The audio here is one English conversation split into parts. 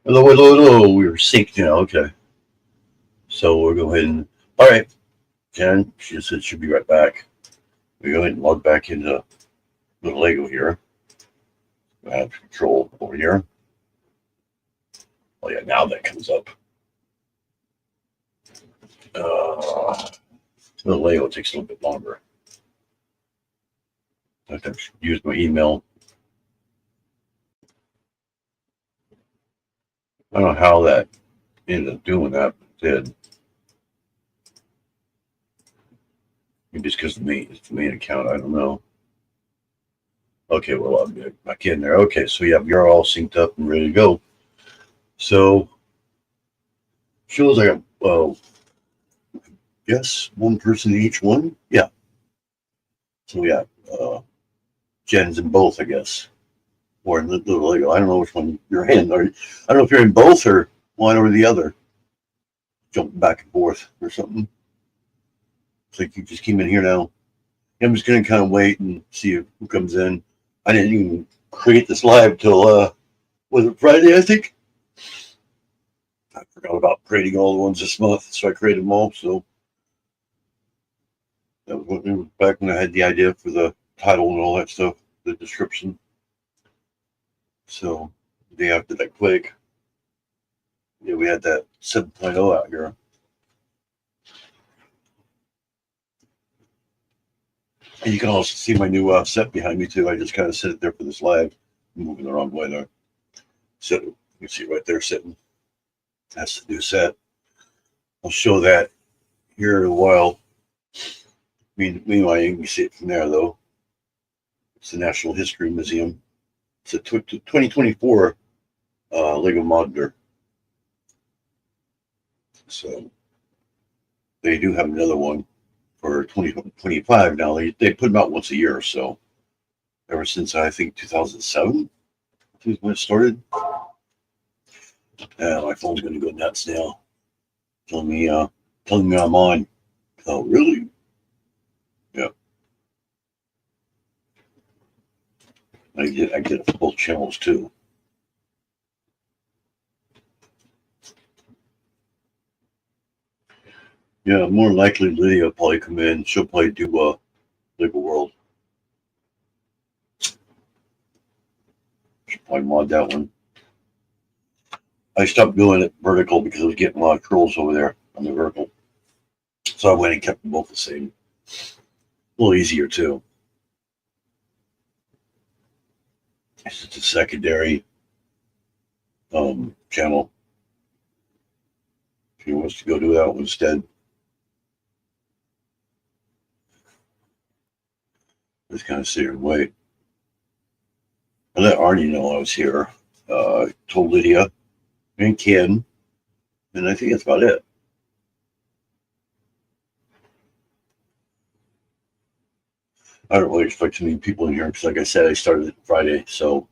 Hello, hello, hello. We were synced now. Okay. So we'll go ahead and. All right, Jen, she just said she'll be right back. We go ahead and log back into the Lego here. I have control over here. Oh, yeah, now that comes up. The Lego takes a little bit longer. I have to use my email. I don't know how that ended up doing that, but it did. Maybe it's because it's the main account. I don't know. Okay, well, I'll get back in there. Okay, so yeah, you're all synced up and ready to go. So, shows I got, well, yes, one person in each one. Yeah. So, yeah, Jen's in both, I guess. Or in the Lego. I don't know which one you're in. Or, I don't know if you're in both or one or the other. Jumping back and forth or something. It's like you just came in here now. I'm just going to kind of wait and see who comes in. I didn't even create this live till, was it Friday, I think? I forgot about creating all the ones this month, so I created them all. So that was back when I had the idea for the title and all that stuff, the description. So they after that quick. Yeah, we had that 7.0 out here. And you can also see my new set behind me too. I just kind of set it there for this live. I'm moving the wrong way there. So you can see right there sitting. That's the new set. I'll show that here in a while. Meanwhile, you can see it from there though. It's the National History Museum. It's a 2024 Lego Modeler. So they do have another one for 2025 now. They put them out once a year. So ever since I think 2007, I think when it started. My phone's going to go nuts now, telling me I'm on. Oh, really? Yeah. I get both channels too. Yeah, more likely Lydia will probably come in. She'll probably do Lego World. She'll probably mod that one. I stopped doing it vertical because I was getting a lot of trolls over there on the vertical. So I went and kept them both the same. A little easier too. It's just a secondary channel. If he wants to go do that one instead. Just kind of sit here and wait. I let Arnie know I was here. Told Lydia and Ken, and I think that's about it. I don't really expect too many people in here because, like I said, I started it Friday, so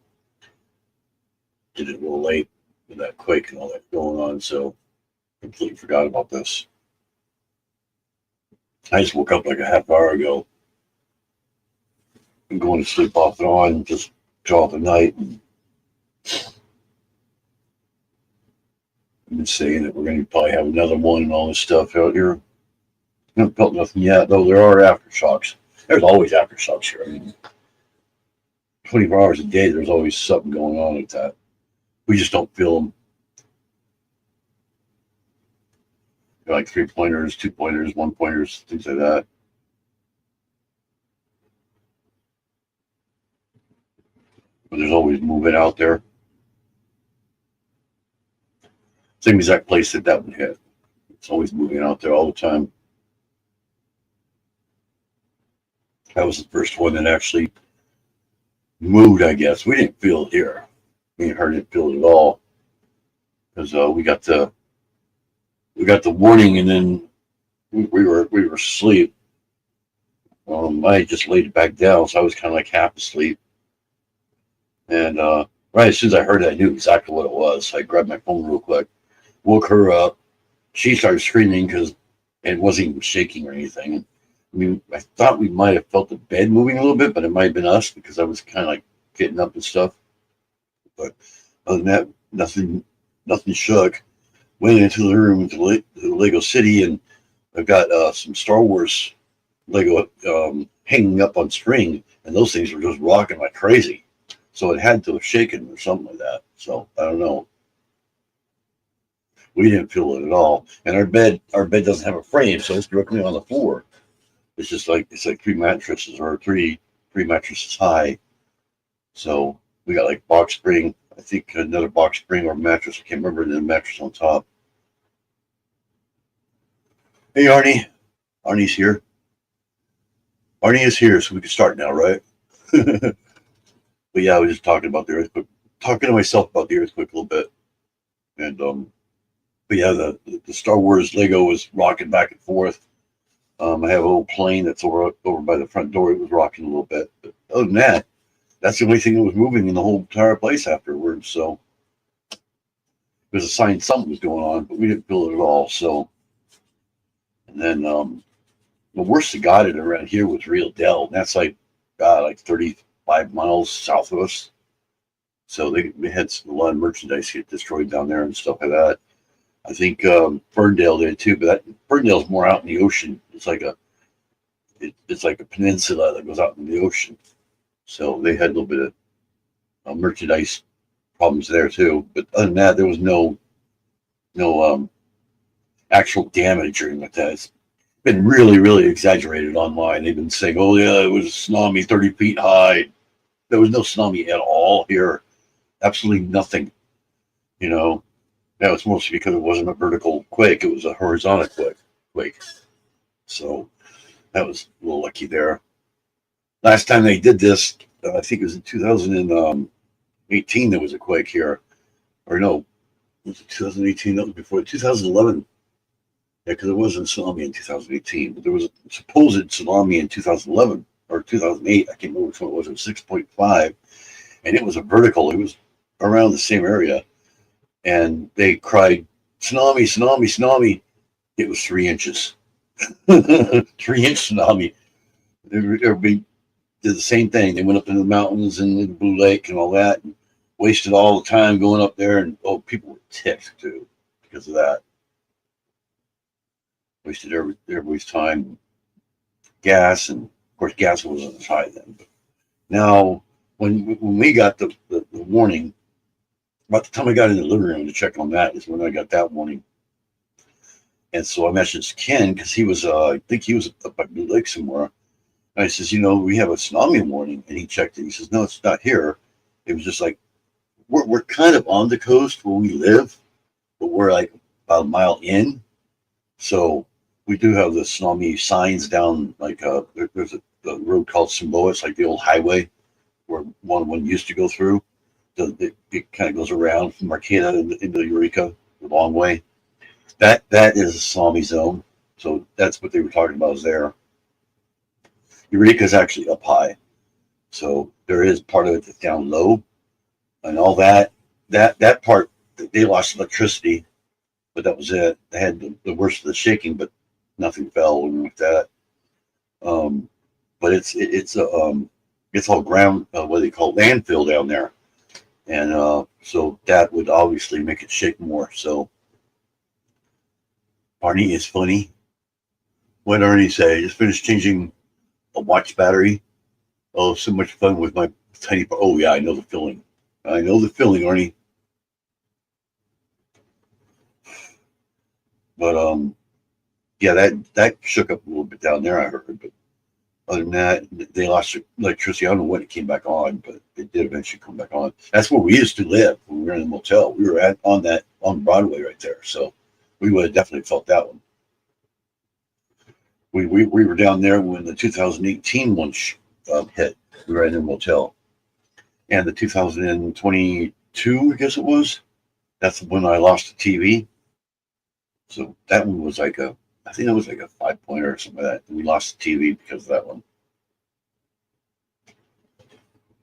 did it a little late with that quake and all that going on, so completely forgot about this. I just woke up like a half hour ago and going to sleep off and on, just draw the night. And I've been saying that we're going to probably have another one and all this stuff out here. I haven't felt nothing yet, though there are aftershocks. There's always aftershocks here. I mean, 24 hours a day, there's always something going on like that. We just don't feel them. They're like 3-pointers, 2-pointers, 1-pointers, things like that. But there's always movement out there. Same exact place that one hit. It's always moving out there all the time. That was the first one that actually moved, I guess. We didn't feel it here. Me and her didn't feel it at all. Because we got the warning and then we were asleep. I just laid it back down, so I was kind of like half asleep. And right as soon as I heard it, I knew exactly what it was. So I grabbed my phone real quick, woke her up. She started screaming because it wasn't even shaking or anything. I mean, I thought we might have felt the bed moving a little bit, but it might have been us because I was kind of like getting up and stuff. But other than that, nothing Nothing shook. Went into the room to the Lego City, and I've got some Star Wars Lego hanging up on string, and those things were just rocking like crazy. So it had to have shaken or something like that. So I don't know. We didn't feel it at all. And our bed doesn't have a frame, so it's directly on the floor. It's like three mattresses or three mattresses high. So we got like box spring. I think another box spring or mattress. I can't remember, and then mattress on top. Hey Arnie, Arnie's here. Arnie is here, so we can start now, right? But yeah, I was just talking about the earthquake, talking to myself about the earthquake a little bit, and but yeah, the Star Wars Lego was rocking back and forth. I have a little plane that's over by the front door. It was rocking a little bit, but other than that, that's the only thing that was moving in the whole entire place afterwards. So it was a sign something was going on, but we didn't feel it at all. So, and then the worst that got it around here was Real Dell. And that's like 35 miles south of us. So they had a lot of merchandise get destroyed down there and stuff like that. I think Ferndale did too, but Ferndale's more out in the ocean. It's like a peninsula that goes out in the ocean. So they had a little bit of merchandise problems there too. But other than that, there was no actual damage or anything like that. It's been really, really exaggerated online. They've been saying, "Oh yeah, it was a tsunami 30 feet high." There was no tsunami at all here. Absolutely nothing. You know, that was mostly because it wasn't a vertical quake; it was a horizontal quake. So that was a little lucky there. Last time they did this, I think it was in 2018. There was a quake here, or no, was it 2018? That was before 2011. Yeah, because it wasn't a tsunami in 2018, but there was a supposed tsunami in 2011 or 2008. I can't remember which one it was. It was 6.5, and it was a vertical. It was around the same area, and they cried, "Tsunami, tsunami, tsunami." It was 3 inches. 3 inch tsunami. Everybody did the same thing. They went up into the mountains and the Blue Lake and all that, and wasted all the time going up there. And oh, people were ticked too because of that. Wasted everybody's time, gas, and of course, gas wasn't as high then. But now, when we got the warning, about the time I got in the living room to check on that is when I got that warning. And so I messaged Ken because he was, I think he was up by Blue Lake somewhere. And I says, we have a tsunami warning, and he checked it. He says, no, it's not here. It was just like we're kind of on the coast where we live, but we're like about a mile in. So we do have the tsunami signs down. Like there's a road called Simboa. It's like the old highway where one used to go through. It kind of goes around from Arcata into Eureka the long way. That is a tsunami zone. So that's what they were talking about is there. Eureka is actually up high. So there is part of it that's down low, and all that part they lost electricity, but that was it. They had the worst of the shaking, but nothing fell and like that. But it's all ground, what do they call it, landfill down there, and so that would obviously make it shake more. So Arnie is funny. What did Arnie say? Just finished changing a watch battery. Oh, so much fun with my tiny. Oh yeah, I know the feeling. I know the feeling, Arnie. But yeah, that shook up a little bit down there. I heard, but other than that, they lost electricity. I don't know when it came back on, but it did eventually come back on. That's where we used to live when we were in the motel. We were on Broadway right there, so we would have definitely felt that one. We were down there when the 2018 one hit. We were in the motel, and the 2022, I guess it was. That's when I lost the TV. So that one was I think that was like a 5 pointer or something like that. We lost the TV because of that one.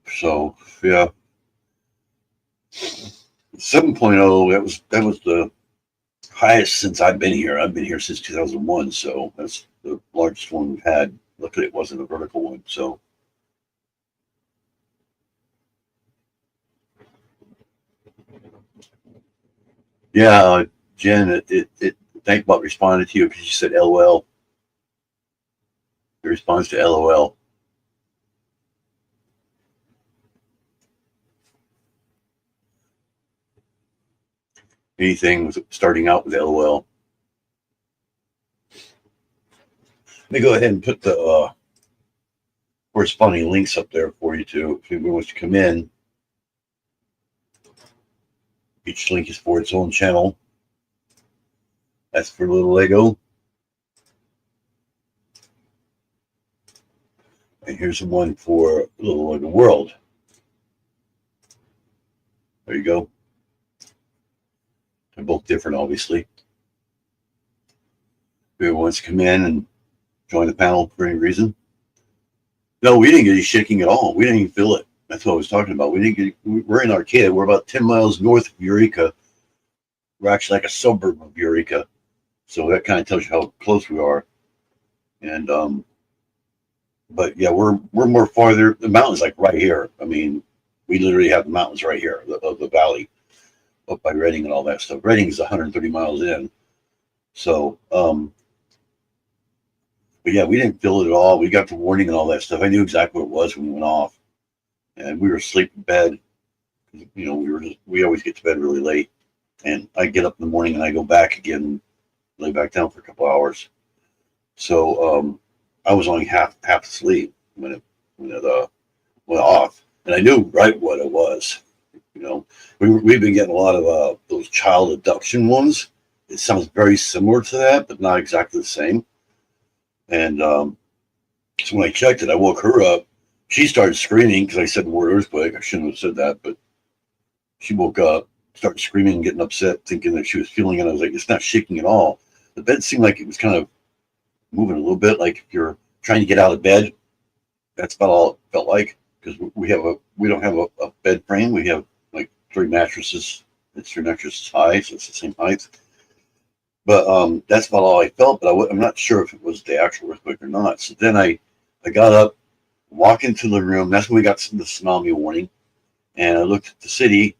So yeah, 7.0. That was the highest since I've been here. I've been here since 2001. So that's the largest one we've had. Luckily, it wasn't a vertical one. So Yeah, Jen, it thank about responded to you because you said LOL. It responds to LOL. Anything with starting out with LOL. Let me go ahead and put the corresponding links up there for you too. If anyone wants to come in, each link is for its own channel. That's for Little Lego. And here's the one for Little Lego World. There you go. They're both different, obviously. Whoever wants to come in and join the panel for any reason. No, we didn't get any shaking at all. We didn't even feel it. That's what I was talking about. We're in Arcata. We're about 10 miles north of Eureka. We're actually like a suburb of Eureka. So that kind of tells you how close we are. And but yeah, we're more farther. The mountain's like right here. I mean, we literally have the mountains right here of the valley up by Reading and all that stuff. Reading is 130 miles in. So but yeah, we didn't feel it at all. We got the warning and all that stuff. I knew exactly what it was when we went off. And we were asleep in bed. You know, we always get to bed really late. And I get up in the morning and I go back again, lay back down for a couple hours. So I was only half asleep when it went off, and I knew right what it was. You know, we've been getting a lot of those child abduction ones. It sounds very similar to that, but not exactly the same. And so when I checked it, I woke her up. She started screaming because I said the word earthquake. I shouldn't have said that, but she woke up, started screaming and getting upset, thinking that she was feeling it. I was like, it's not shaking at all. The bed seemed like it was kind of moving a little bit, like if you're trying to get out of bed. That's about all it felt like, because we don't have a bed frame. We have like three mattresses. It's 3 mattresses high, so it's the same height. But that's about all I felt. But I'm not sure if it was the actual earthquake or not. So then I got up, walked into the room. That's when we got the tsunami warning. And I looked at the city,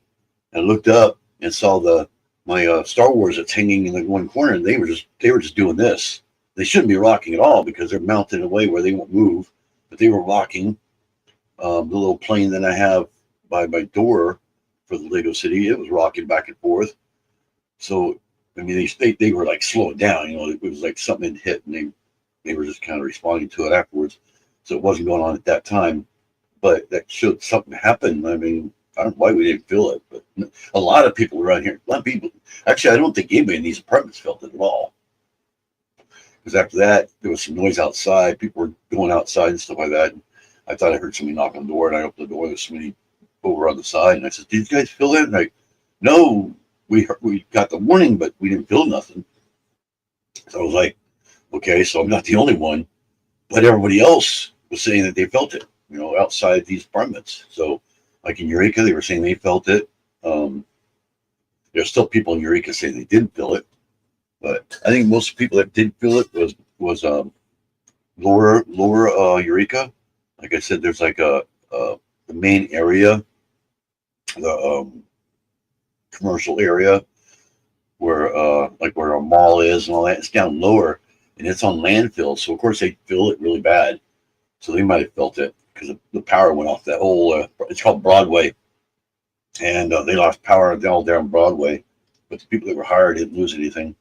and I looked up and saw my Star Wars that's hanging in the one corner, and they were just doing this. They shouldn't be rocking at all because they're mounted in a way where they won't move. But they were rocking. The little plane that I have by my door for the Lego City, it was rocking back and forth. So I mean, they were like slowing down. You know, it was like something had hit, and they were just kind of responding to it afterwards. So it wasn't going on at that time, but that showed something happened. I mean, I don't know why we didn't feel it, but a lot of people around here, a lot of people, actually, I don't think anybody in these apartments felt it at all. Because after that, there was some noise outside. People were going outside and stuff like that. And I thought I heard somebody knock on the door, and I opened the door. There's somebody over on the side, and I said, "Did you guys feel that?" And no, we got the warning, but we didn't feel nothing. So I was like, okay, so I'm not the only one, but everybody else was saying that they felt it, you know, outside these apartments. So like in Eureka, they were saying they felt it. There's still people in Eureka saying they didn't feel it, but I think most people that did feel it was lower Eureka. Like I said, there's like the main area, the commercial area where like where a mall is and all that. It's down lower, and it's on landfill. So of course they feel it really bad. So they might have felt it because the power went off that whole. It's called Broadway, and they lost power all down Broadway. But the people that were hired didn't lose anything.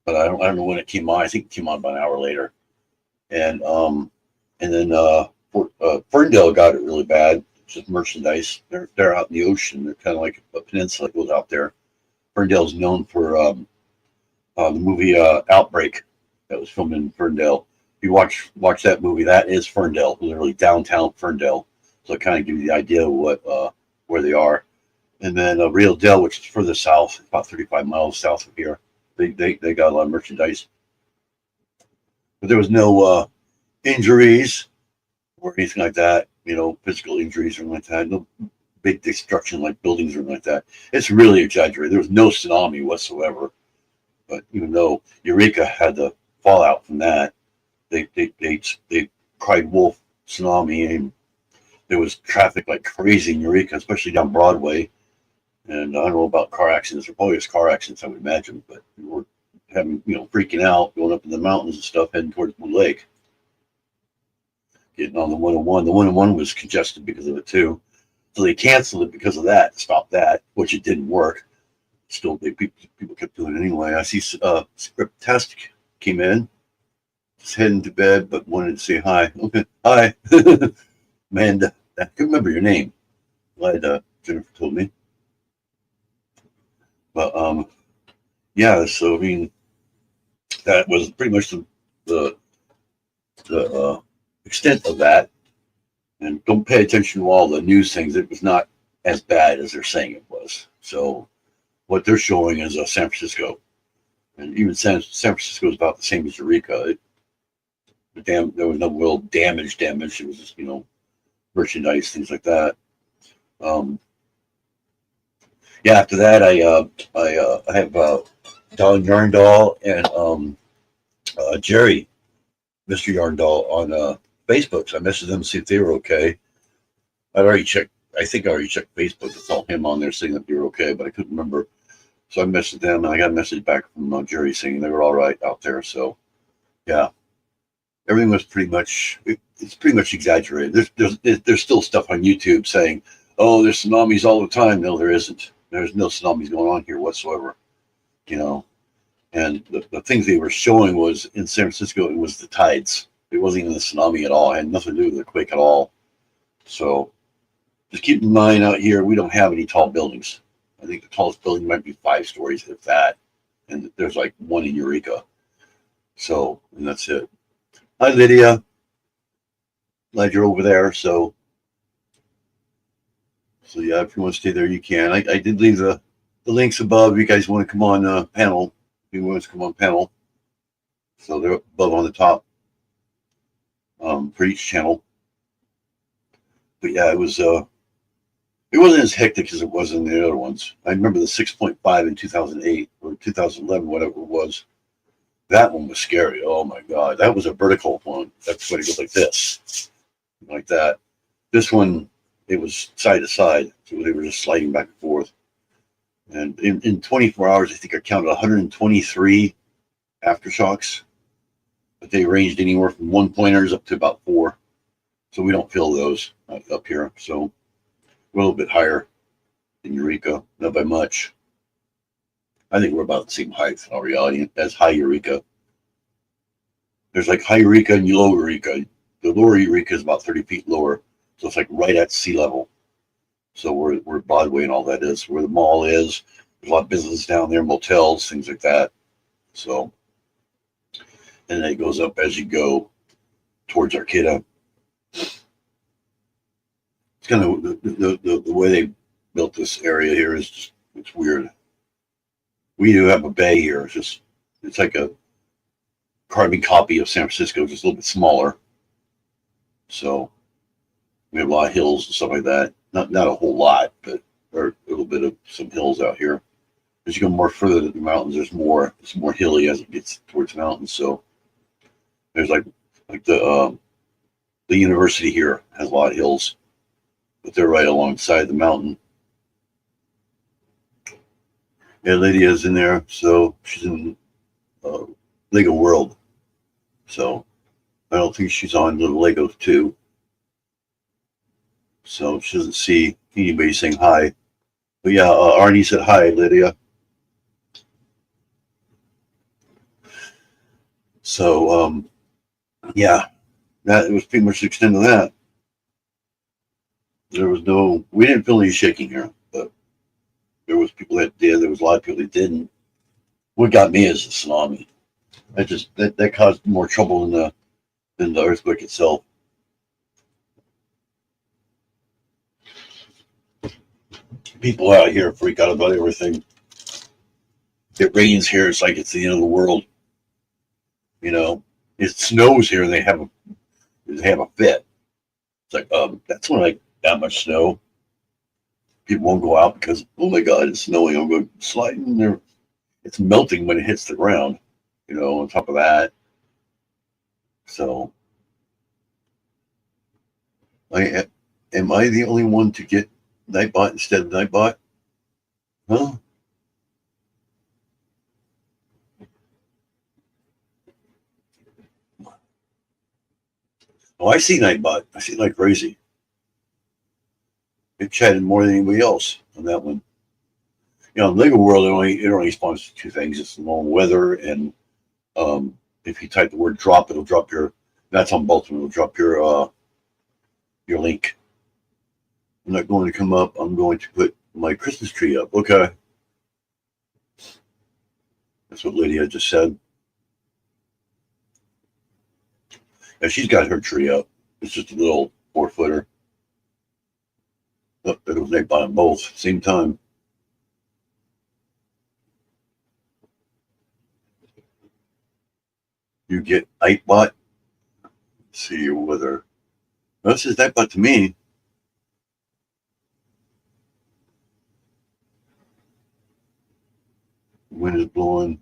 But I don't know when it came on. I think it came on about an hour later, and then Ferndale got it really bad. It's just merchandise. They're out in the ocean. They're kind of like a peninsula that goes out there. Ferndale's known for the movie Outbreak that was filmed in Ferndale. If you watch that movie, that is Ferndale, literally downtown Ferndale. So it kind of gives you the idea of what where they are. And then Rio Dell, which is further south, about 35 miles south of here. They got a lot of merchandise, but there was no injuries or anything like that. You know, physical injuries or anything like that. No big destruction like buildings or anything like that. It's really exaggerated. There was no tsunami whatsoever. But even though Eureka had the fallout from that, they cried wolf tsunami, and there was traffic like crazy in Eureka, especially down Broadway. And I don't know about car accidents. There probably is car accidents, I would imagine, but we were having, freaking out, going up in the mountains and stuff, heading towards Blue Lake, getting on the 101. The 101 was congested because of it too. So they canceled it because of that, stopped that, which it didn't work. Still, people kept doing it anyway. I see Script Test came in, just heading to bed, but wanted to say hi. Okay, hi. Amanda, I can remember your name. Glad Jennifer told me. But yeah, so I mean, that was pretty much the, the extent of that. And don't pay attention to all the news things. It was not as bad as they're saying it was. So what they're showing is San Francisco, and even San Francisco is about the same as Eureka. There was no real damage. It was just merchandise, things like that. Um, yeah. After that, I have Don Yarndall and Jerry, Mr. Yarndall, on Facebook. So I messaged them to see if they were okay. I already checked. I think I already checked Facebook to tell him on there saying that they were okay, but I couldn't remember. So I messaged them, and I got a message back from Jerry saying they were all right out there. So yeah, everything was pretty much. It's pretty much exaggerated. There's still stuff on YouTube saying, "Oh, there's tsunamis all the time." No, there isn't. There's no tsunamis going on here whatsoever. You know, and the things they were showing was in San Francisco. It was the tides. It wasn't even the tsunami at all. It had nothing to do with the quake at all. So just keep in mind out here, we don't have any tall buildings. I think the tallest building might be 5 stories, if that. And there's like one in Eureka. So, and that's it. Hi, Lydia. Glad you're over there. So yeah, if you want to stay there, you can. I did leave the links above. If you guys want to come on panel, if you want to come on panel. So they're above on the top for each channel. But yeah, it wasn't as hectic as it was in the other ones. I remember the 6.5 in 2008 or 2011, whatever it was. That one was scary. Oh my God. That was a vertical one. That's when it goes like this, like that. This one, it was side to side. So they were just sliding back and forth. And in 24 hours, I think I counted 123 aftershocks. But they ranged anywhere from 1-pointers up to about 4. So we don't feel those up here. So we're a little bit higher than Eureka, not by much. I think we're about the same height in reality as high Eureka. There's like high Eureka and low Eureka. The lower Eureka is about 30 feet lower. So it's like right at sea level. So we're Broadway and all that is, where the mall is. There's a lot of business down there, motels, things like that. So, and then it goes up as you go towards Arcata. It's kind of the way they built this area here is just, it's weird. We do have a bay here. It's like a carbon copy of San Francisco, just a little bit smaller. So we have a lot of hills and stuff like that. Not a whole lot, but there are a little bit of some hills out here. As you go more further to the mountains, it's more hilly as it gets towards the mountains. So there's like the university here has a lot of hills, but they're right alongside the mountain. Yeah, Lydia's in there, so she's in Lego World. So I don't think she's on Little Legos too. So she doesn't see anybody saying hi. But yeah, Arnie said hi, Lydia. So yeah, that was pretty much the extent of that. We didn't feel any shaking here, but there was people that did. There was a lot of people that didn't. What got me is the tsunami. That caused more trouble than the earthquake itself. People out here freak out about everything. It rains here, it's like it's the end of the world. It snows here, and they have a fit. It's like that's when like that much snow. People won't go out because, oh my God, it's snowing. I'm going sliding there. It's melting when it hits the ground. On top of that. So, am I the only one to get Nightbot instead of Nightbot? Huh? Oh, I see Nightbot. I see it like crazy. It chatted more than anybody else on that one. You know, in Lego World, it only responds to two things: it's the normal weather, and if you type the word "drop," it'll drop your. That's on both of them. It'll drop your link. I'm not going to come up. I'm going to put my Christmas tree up. Okay, that's what Lydia just said. And she's got her tree up. It's just a little 4-footer. Oh, it was made by them both at the same time. You get Nightbot. See your weather. This is Nightbot to me. Wind is blowing.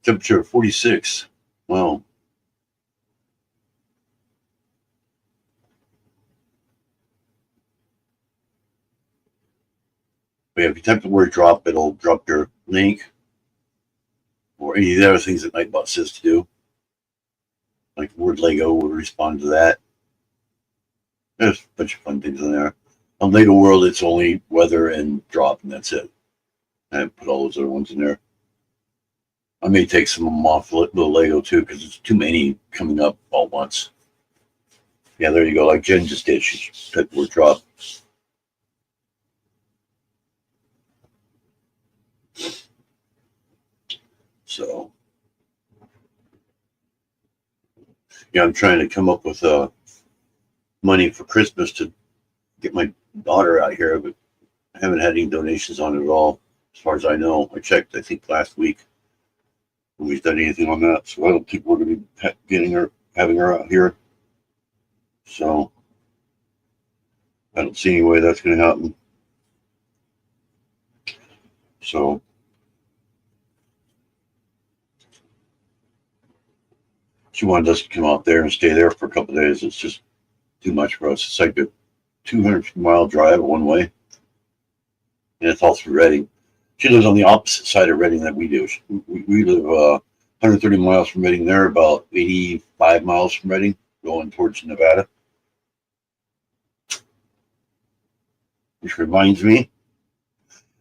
Temperature 46. Well, but if you type the word drop, it'll drop your link or any of the other things that Nightbot says to do. Like the word Lego will respond to that. There's a bunch of fun things in there. On Lego World, it's only weather and drop, and that's it. I haven't put all those other ones in there. I may take some of them off the Lego too, because it's too many coming up all at once. Yeah, there you go. Like Jen just did. She typed the word drop. So, yeah, I'm trying to come up with money for Christmas to get my daughter out here, but I haven't had any donations on it at all, as far as I know. I checked, I think, last week. Nobody's done anything on that, so I don't think we're going to be having her out here. So, I don't see any way that's going to happen. So, she wanted us to come out there and stay there for a couple of days. It's just too much for us. It's like a 200-mile drive one way, and it's all through Reading. She lives on the opposite side of Reading that we do. We live 130 miles from Reading. They're about 85 miles from Reading, going towards Nevada. Which reminds me,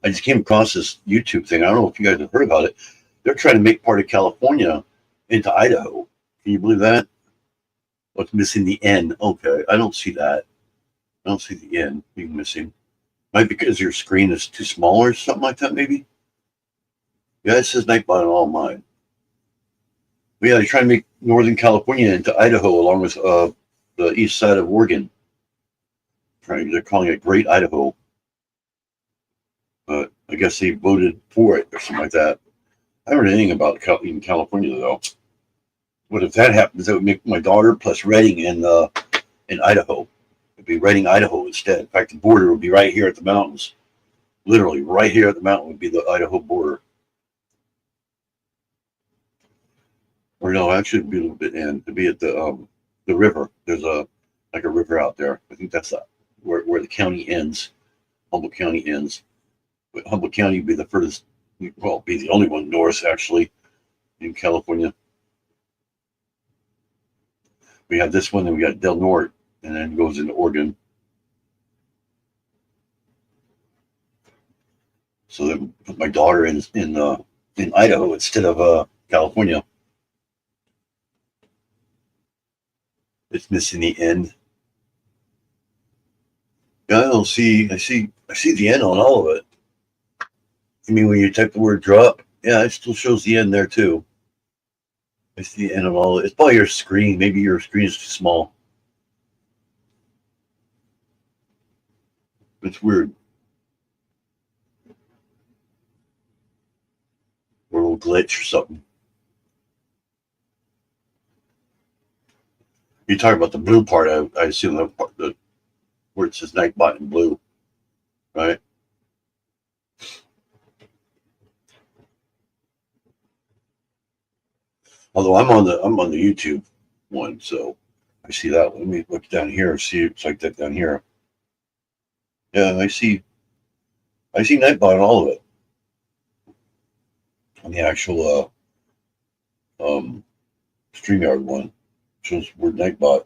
I just came across this YouTube thing. I don't know if you guys have heard about it. They're trying to make part of California into Idaho. Can you believe that? What's missing? The N. Okay, I don't see that. I don't see the N being missing. Might be because your screen is too small or something like that, maybe? Yeah, it says Nightbot on all mine. But yeah, they're trying to make Northern California into Idaho along with the east side of Oregon. They're calling it Great Idaho. But I guess they voted for it or something like that. I haven't heard anything about even California, though. But if that happens, that would make my daughter plus Reading in Idaho. It'd be Reading, Idaho instead. In fact, the border would be right here at the mountains. Literally, right here at the mountain would be the Idaho border. Or no, actually, it'd be a little bit in. It'd be at the river. There's a river out there. I think that's where the county ends. Humboldt County ends. But Humboldt County would be the furthest. Well, be the only one north actually in California. We have this one, and we got Del Norte, and then it goes into Oregon. So then put my daughter in Idaho instead of California. It's missing the N. Yeah, I don't see. I see the N on all of it. I mean, when you type the word drop, yeah, it still shows the N there too. I see the N on all of it. It's probably your screen. Maybe your screen is too small. It's weird. Or a little glitch or something. You talk about the blue part. I assume the part where it says Nightbot in blue, right? Although I'm on the YouTube one, so I see that. Let me look down here. See, it's like that down here. Yeah, I see. I see Nightbot on all of it. On the actual StreamYard one. Shows word Nightbot.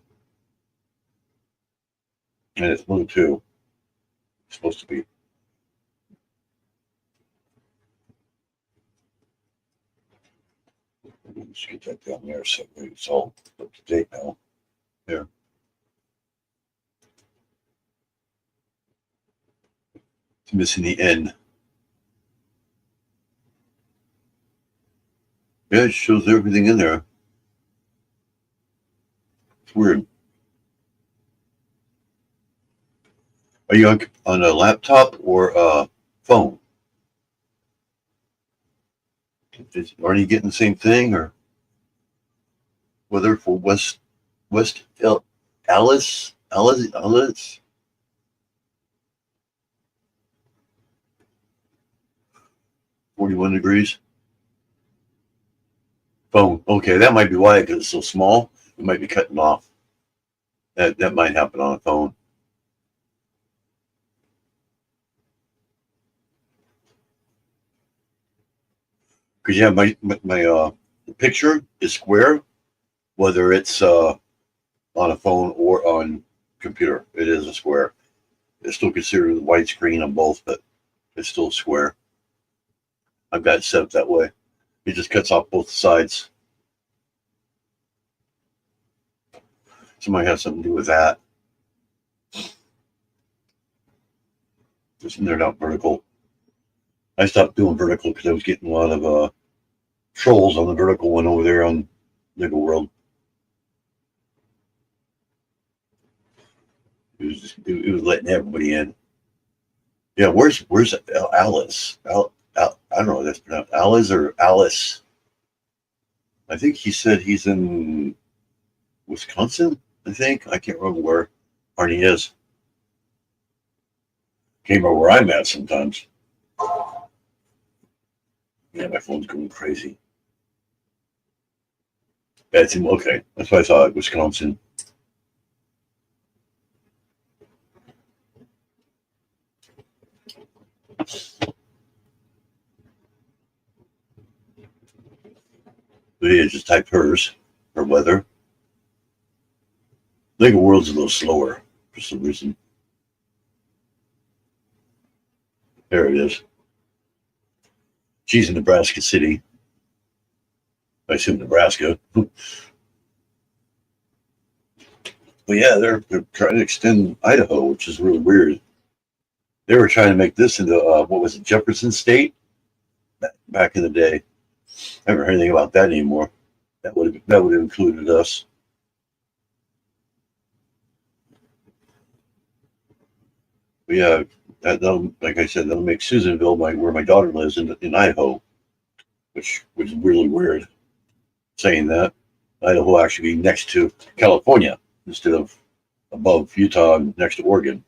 And it's blue too. It's supposed to be. Let's get that down there so it's all up to date now. There. It's missing the N. Yeah, it shows everything in there. It's weird. Are you on a laptop or a phone? Are you getting the same thing, or whether for West Alice 41 degrees? Phone. Okay, that might be why, because it's so small. It might be cutting off. That might happen on a phone. Because yeah, my picture is square, whether it's on a phone or on computer. It is a square. It's still considered widescreen on both, but it's still square. I've got it set up that way. It just cuts off both sides. Somebody has something to do with that. They're not vertical. I stopped doing vertical because I was getting a lot of trolls on the vertical one over there on Lego World. It was letting everybody in. Yeah, where's Alice? I don't know if that's pronounced Alice or Alice. I think he said he's in Wisconsin. I think I can't remember where Arnie is. Can't remember where I'm at sometimes. Yeah, my phone's going crazy. That's him. Okay, that's what I thought. Wisconsin. But yeah, just type her weather. Lego World's a little slower for some reason. There it is. She's in Nebraska City. I assume Nebraska. But yeah, they're trying to extend Idaho, which is really weird. They were trying to make this into what was it, Jefferson State back in the day. I haven't heard anything about that anymore. That would have included us. But yeah, like I said, that'll make Susanville where my daughter lives in Idaho, which is really weird. Saying that Idaho actually be next to California instead of above Utah and next to Oregon.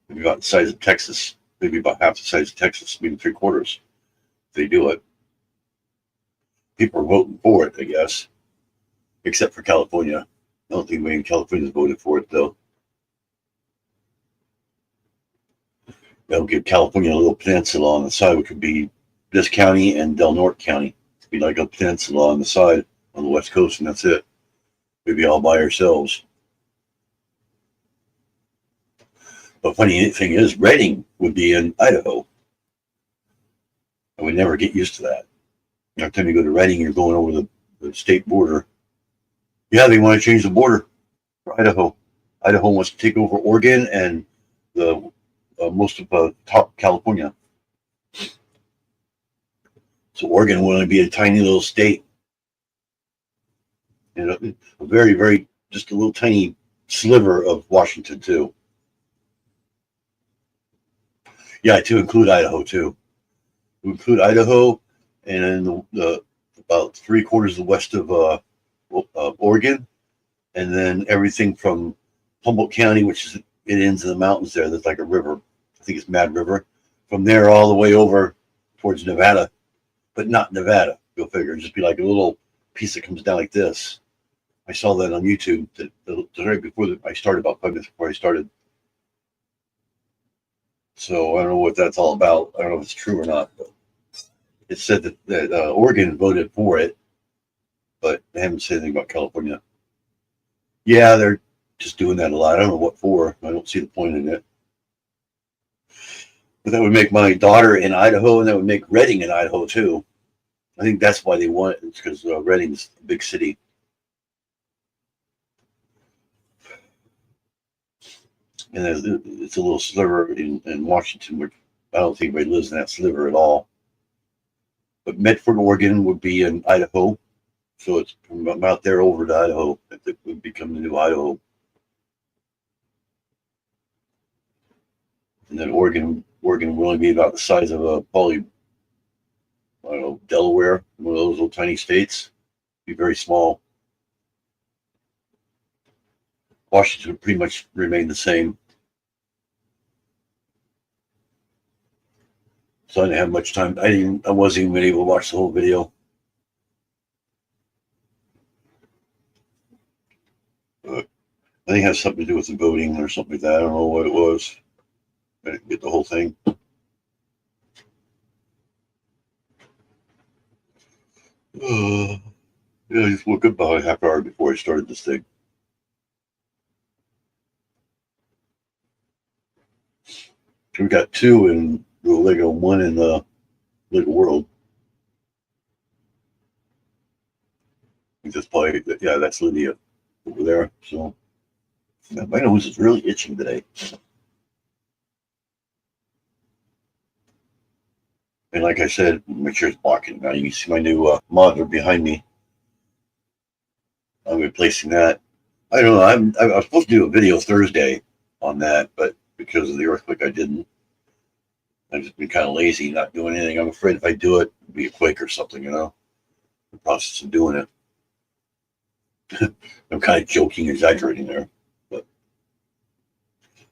Maybe about the size of Texas, maybe about half the size of Texas, maybe 3/4. If they do it. People are voting for it, I guess, except for California. I don't think anybody in California's voted for it, though. That'll give California a little peninsula on the side, which would be this county and Del Norte County. It'd be like a peninsula on the side on the west coast, and that's it. We'd be all by ourselves. But funny thing is, Redding would be in Idaho. And we never get used to that. Every time you go to Redding, you're going over the state border. Yeah, they want to change the border for Idaho. Idaho wants to take over Oregon and the most of top California. So Oregon will only be a tiny little state. A very, very, just a little tiny sliver of Washington, too. Yeah, to include Idaho, too. To include Idaho and the about 3/4 of the west of Oregon, and then everything from Humboldt County, which is it ends in the mountains there. There's like a river. I think it's Mad River. From there all the way over towards Nevada, but not Nevada. Go figure. It'd just be like a little piece that comes down like this. I saw that on YouTube. That right before I started, about 5 minutes before I started. So I don't know what that's all about. I don't know if it's true or not, but it said that Oregon voted for it, but they haven't said anything about California. Yeah, they're just doing that a lot. I don't know what for. I don't see the point in it. But that would make my daughter in Idaho, and that would make Redding in Idaho too. I think that's why they want it. It's because Redding's a big city. And it's a little sliver in Washington, which I don't think anybody lives in that sliver at all. But Medford, Oregon would be in Idaho. So it's from about there over to Idaho. It would become the new Idaho. And then Oregon would only be about the size of probably, I don't know, Delaware, one of those little tiny states. Be very small. Washington would pretty much remain the same. So I didn't have much time. I wasn't even able to watch the whole video. But I think it has something to do with the voting or something like that. I don't know what it was. I didn't get the whole thing. Yeah, I just woke up about a half hour before I started this thing. We got two in the Lego, one in the Lego World. We just probably, yeah, that's Lydia over there. So yeah, my nose is really itching today. And like I said, my chair's blocking now. You can see my new monitor behind me. I'm replacing that. I don't know. I was supposed to do a video Thursday on that, but because of the earthquake, I didn't. I've just been kind of lazy, not doing anything. I'm afraid if I do it, it'll be a quake or something, the process of doing it. I'm kind of joking, exaggerating there, but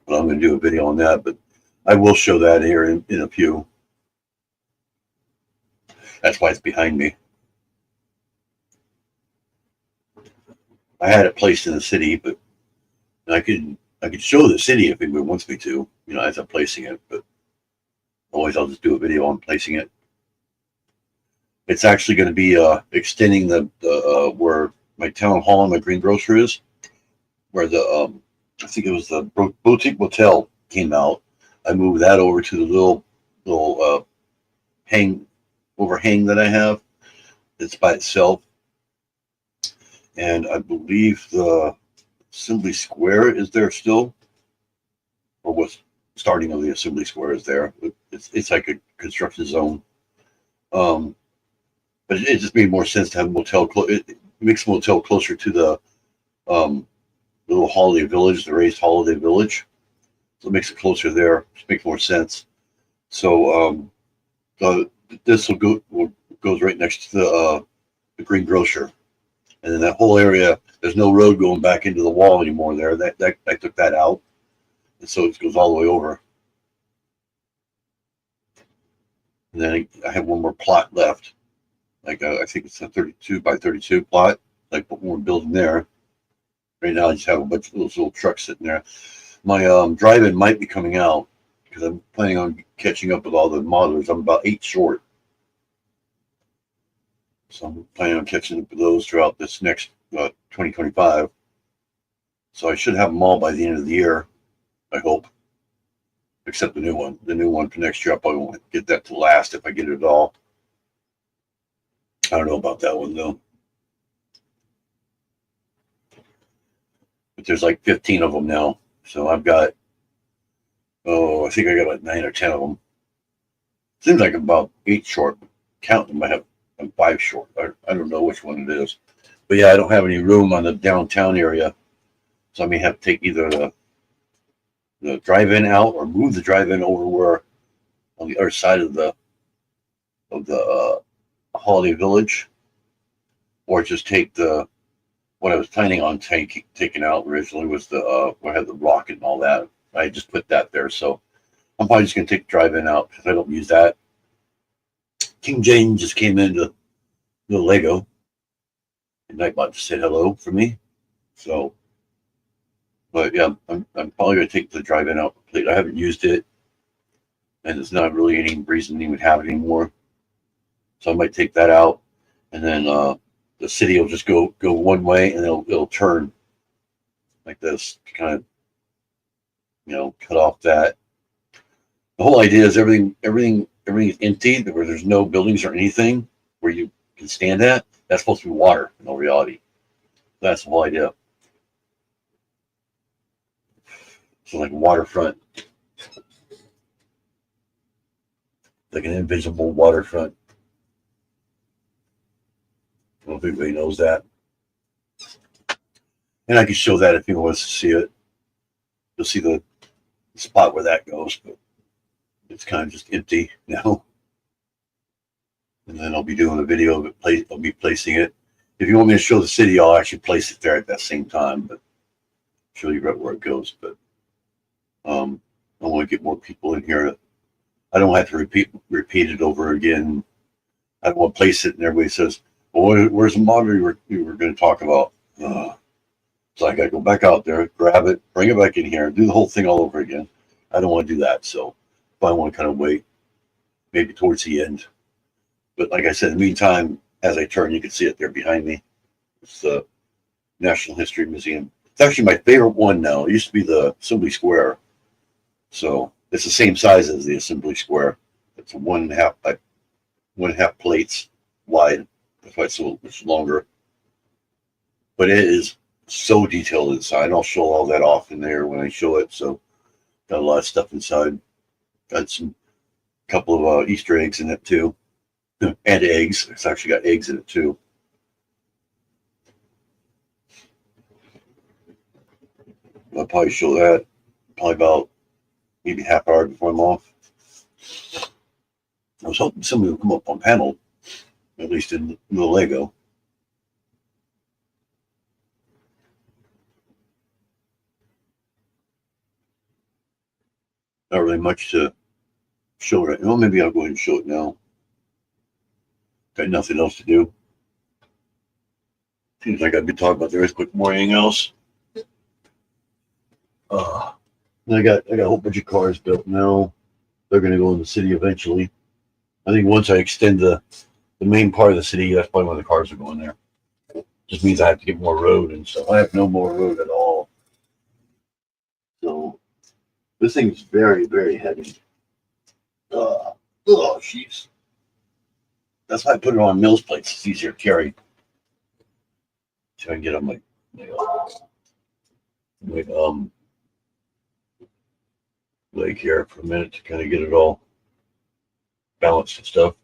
I'm going to do a video on that. But I will show that here in a few. That's why it's behind me. I had it placed in the city, but I could show the city if anybody wants me to, as I'm placing it. But always, I'll just do a video on placing it. It's actually going to be extending the where my town hall and my greengrocer is, where the I think it was the boutique motel came out. I moved that over to the little overhang that I have. It's by itself, and I believe the Assembly Square is there still, or was starting of the Assembly Square is there. It's like a construction zone. But it just made more sense to have a motel. It makes a motel closer to the little holiday village, the raised holiday village. So it makes it closer there. Just makes more sense. So this goes right next to the greengrocer, and then that whole area. There's no road going back into the wall anymore. There, that I took that out, and so it goes all the way over. And then I have one more plot left. Like I think it's a 32 by 32 plot. Like what we're building there. Right now, I just have a bunch of those little trucks sitting there. My drive-in might be coming out because I'm planning on catching up with all the modelers. I'm about 8 short, so I'm planning on catching up with those throughout this next 2025. So I should have them all by the end of the year, I hope. Except the new one. The new one for next year, I probably won't get that to last if I get it at all. I don't know about that one though. But there's like 15 of them now. So I've got, I think I got like 9 or 10 of them. Seems like about 8 short. Counting them, I'm 5 short. I don't know which one it is. But yeah, I don't have any room on the downtown area. So I may have to take either the drive-in out or move the drive-in over where on the other side of the holiday village, or just take what I was planning on taking out originally was the where I had the rocket and all that. I just put that there, so I'm probably just gonna take the drive-in out because I don't use that. King James just came into the Lego, and Nightbot just said hello for me. So, but yeah, I'm probably gonna take the drive-in out completely. I haven't used it. and there's not really any reason to even have it anymore. So I might take that out, and then the city will just go one way, and it'll turn like this, kind of cut off that. The whole idea is everything is empty, where there's no buildings or anything where you can stand at. That's supposed to be water in all reality. That's the whole idea. So like waterfront, like an invisible waterfront. I don't know if anybody knows that. And I can show that if anyone wants to see it. You'll see the spot where that goes, but it's kind of just empty now. And then I'll be doing a video of it. I'll be placing it. If you want me to show the city, I'll actually place it there at that same time, but show you right where it goes. But I want to get more people in here. I don't have to repeat it over again. I don't want to place it and everybody says, well, where's the monitor you were going to talk about? So I got to go back out there, grab it, bring it back in here, do the whole thing all over again. I don't want to do that. So I want to kind of wait, maybe towards the end. But like I said, in the meantime, as I turn, you can see it there behind me. It's the National History Museum. It's actually my favorite one now. It used to be the Assembly Square. So it's the same size as the Assembly Square. It's 1.5 by 1.5 plates wide. That's why it's so much longer. But it is so detailed inside. I'll show all that off in there when I show it. So got a lot of stuff inside. Got some couple of Easter eggs in it too. And eggs. It's actually got eggs in it too. I'll probably show that probably about maybe half hour before I'm off. I was hoping somebody would come up on panel, at least in the Lego. Not really much to show right now. Maybe I'll go ahead and show it now. Got nothing else to do. Seems like I've been talking about the earthquake more than anything else. I got a whole bunch of cars built now. They're going to go in the city eventually. I think once I extend the main part of the city, that's probably when the cars are going there. Just means I have to get more road and stuff. I have no more road at all. So this thing is very, very heavy. Oh, jeez. That's why I put it on Mills plates. It's easier to carry. So I can get on my leg here for a minute to kind of get it all balanced and stuff.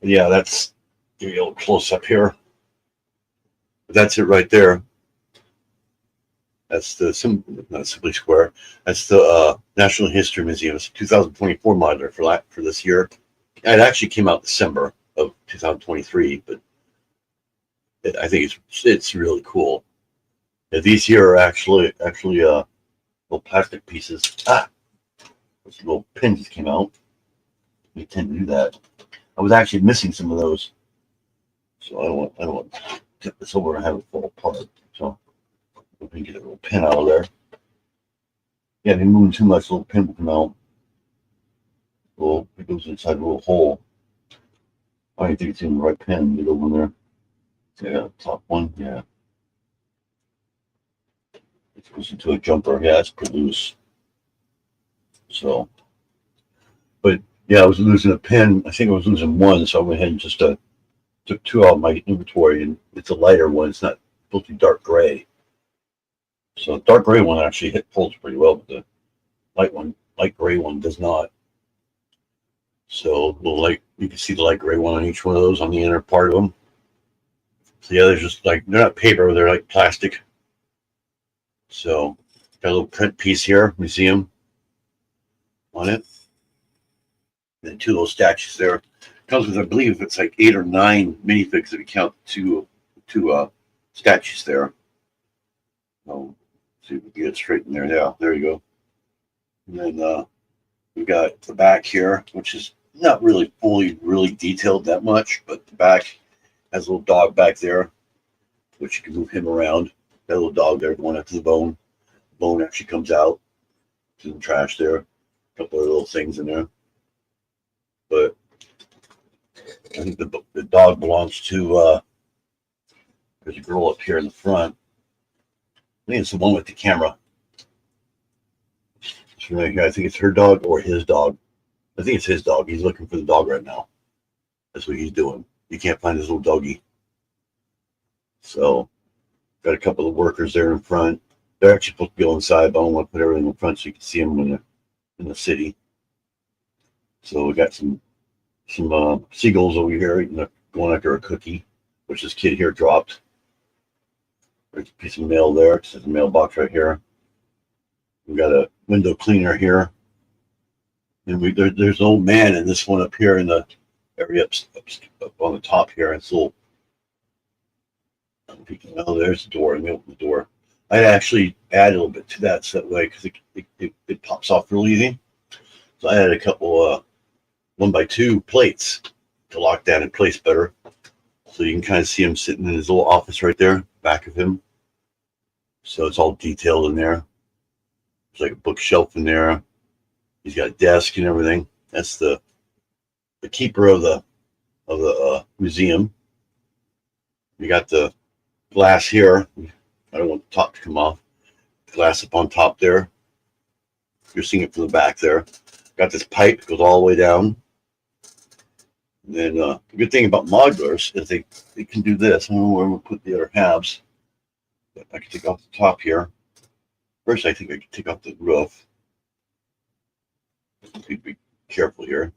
But yeah, that's give you a little close up here. But that's it right there. That's the not Assembly Square. That's the National History Museum. It's a 2024 monitor for this year. It actually came out December of 2023, but I think it's really cool. Yeah, these here are actually little plastic pieces. Those little pins came out. We tend to do that. I was actually missing some of those, so I don't want to tip this over and have it fall apart. So we can get a little pin out of there. Yeah, if you're moving too much, a little pin will come out. Well, it goes inside a little hole. I think it's in the right pin. Get over there. Yeah, top one. Yeah. It goes into a jumper. Yeah, it's pretty loose. So, but yeah, I was losing a pin. I think I was losing one, so I went ahead and just took two out of my inventory, and it's a lighter one. It's not supposed to be dark gray. So the dark gray one actually holds pretty well, but the light gray one does not. So you can see the light gray one on each one of those on the inner part of them. So yeah, they're just they're not paper, they're like plastic. So got a little print piece here, museum on it. And then two little statues there. Comes with, I believe it's like 8 or 9 minifigs if you count two statues there. So see if we can get it straight in there. Yeah, there you go. And then we've got the back here, which is not really really detailed that much, but the back has a little dog back there, which you can move him around. That little dog there going after the bone. The bone actually comes out to the trash there. couple of little things in there. But I think the dog belongs to, there's a girl up here in the front. I think it's the one with the camera. Right here. I think it's her dog or his dog. I think it's his dog. He's looking for the dog right now. That's what he's doing. He can't find his little doggy. So, got a couple of workers there in front. They're actually supposed to go inside, but I don't want to put everything in front so you can see them when they're in the city. So we got some seagulls over here going after a cookie, which this kid here dropped. There's a piece of mail there. It says a mailbox right here. We got a window cleaner here. And there's an old man in this one up here in the area up on the top here. It's a little, oh, there's the door. Let me open the door. I'd actually add a little bit to that so that way because it pops off real easy. So I added a couple 1x2 plates to lock that in place better. So you can kind of see him sitting in his little office right there, back of him. So it's all detailed in there. There's like a bookshelf in there. He's got a desk and everything. That's the keeper of the museum. You got the glass here. I don't want the top to come off. Glass up on top there. You're seeing it from the back there. Got this pipe that goes all the way down. And then the good thing about modulars is they can do this. I don't know where we'll put the other halves. But I can take off the top here. First, I think I can take off the roof. Be careful here.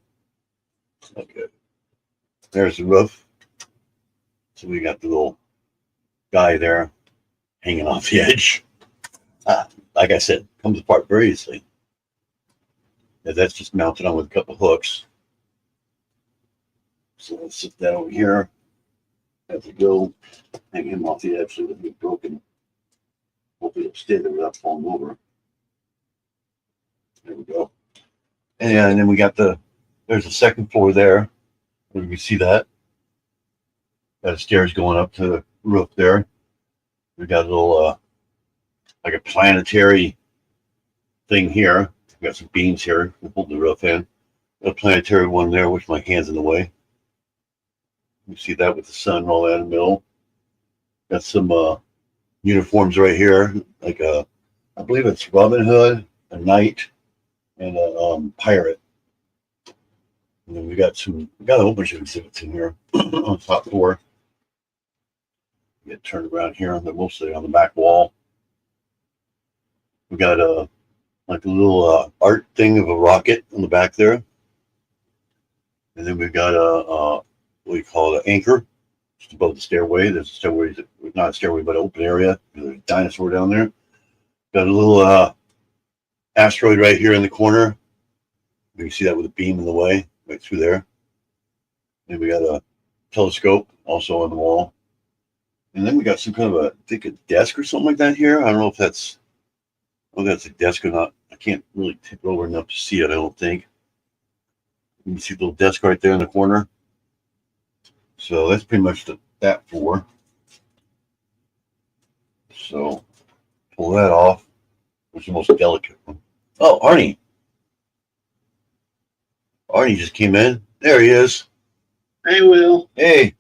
Okay. There's the roof. So we got the little guy there hanging off the edge. Like I said, comes apart very easily. And that's just mounted on with a couple hooks. So let's sit that over here. Have to go hang him off the edge so that he'll be broken. Hopefully it'll stay there without falling over. There we go. And then we got there's a second floor there. You can see that. Got stairs going up to the roof there. We got a little, like a planetary thing here. We got some beams here. We'll hold the roof in. A planetary one there, which my hand's in the way. You see that with the sun and all that in the middle. Got some uniforms right here, like I believe it's Robin Hood, a knight, and a pirate. And then we got a whole bunch of exhibits in here on the top floor. Get turned around here, and they're mostly on the back wall. We got like a little art thing of a rocket on the back there. And then we've got what we call an anchor just above the stairway. There's a stairway, not a stairway, but an open area. There's a dinosaur down there. Got a little asteroid right here in the corner. You can see that with a beam in the way, right through there. And we got a telescope also on the wall. And then we got some kind of I think a desk or something like that here. I don't know if that's a desk or not. I can't really tip it over enough to see it, I don't think. You can see the little desk right there in the corner. So that's pretty much that floor. So pull that off. Which is the most delicate one. Oh, Arnie. Arnie just came in. There he is. Hey, Will. Hey.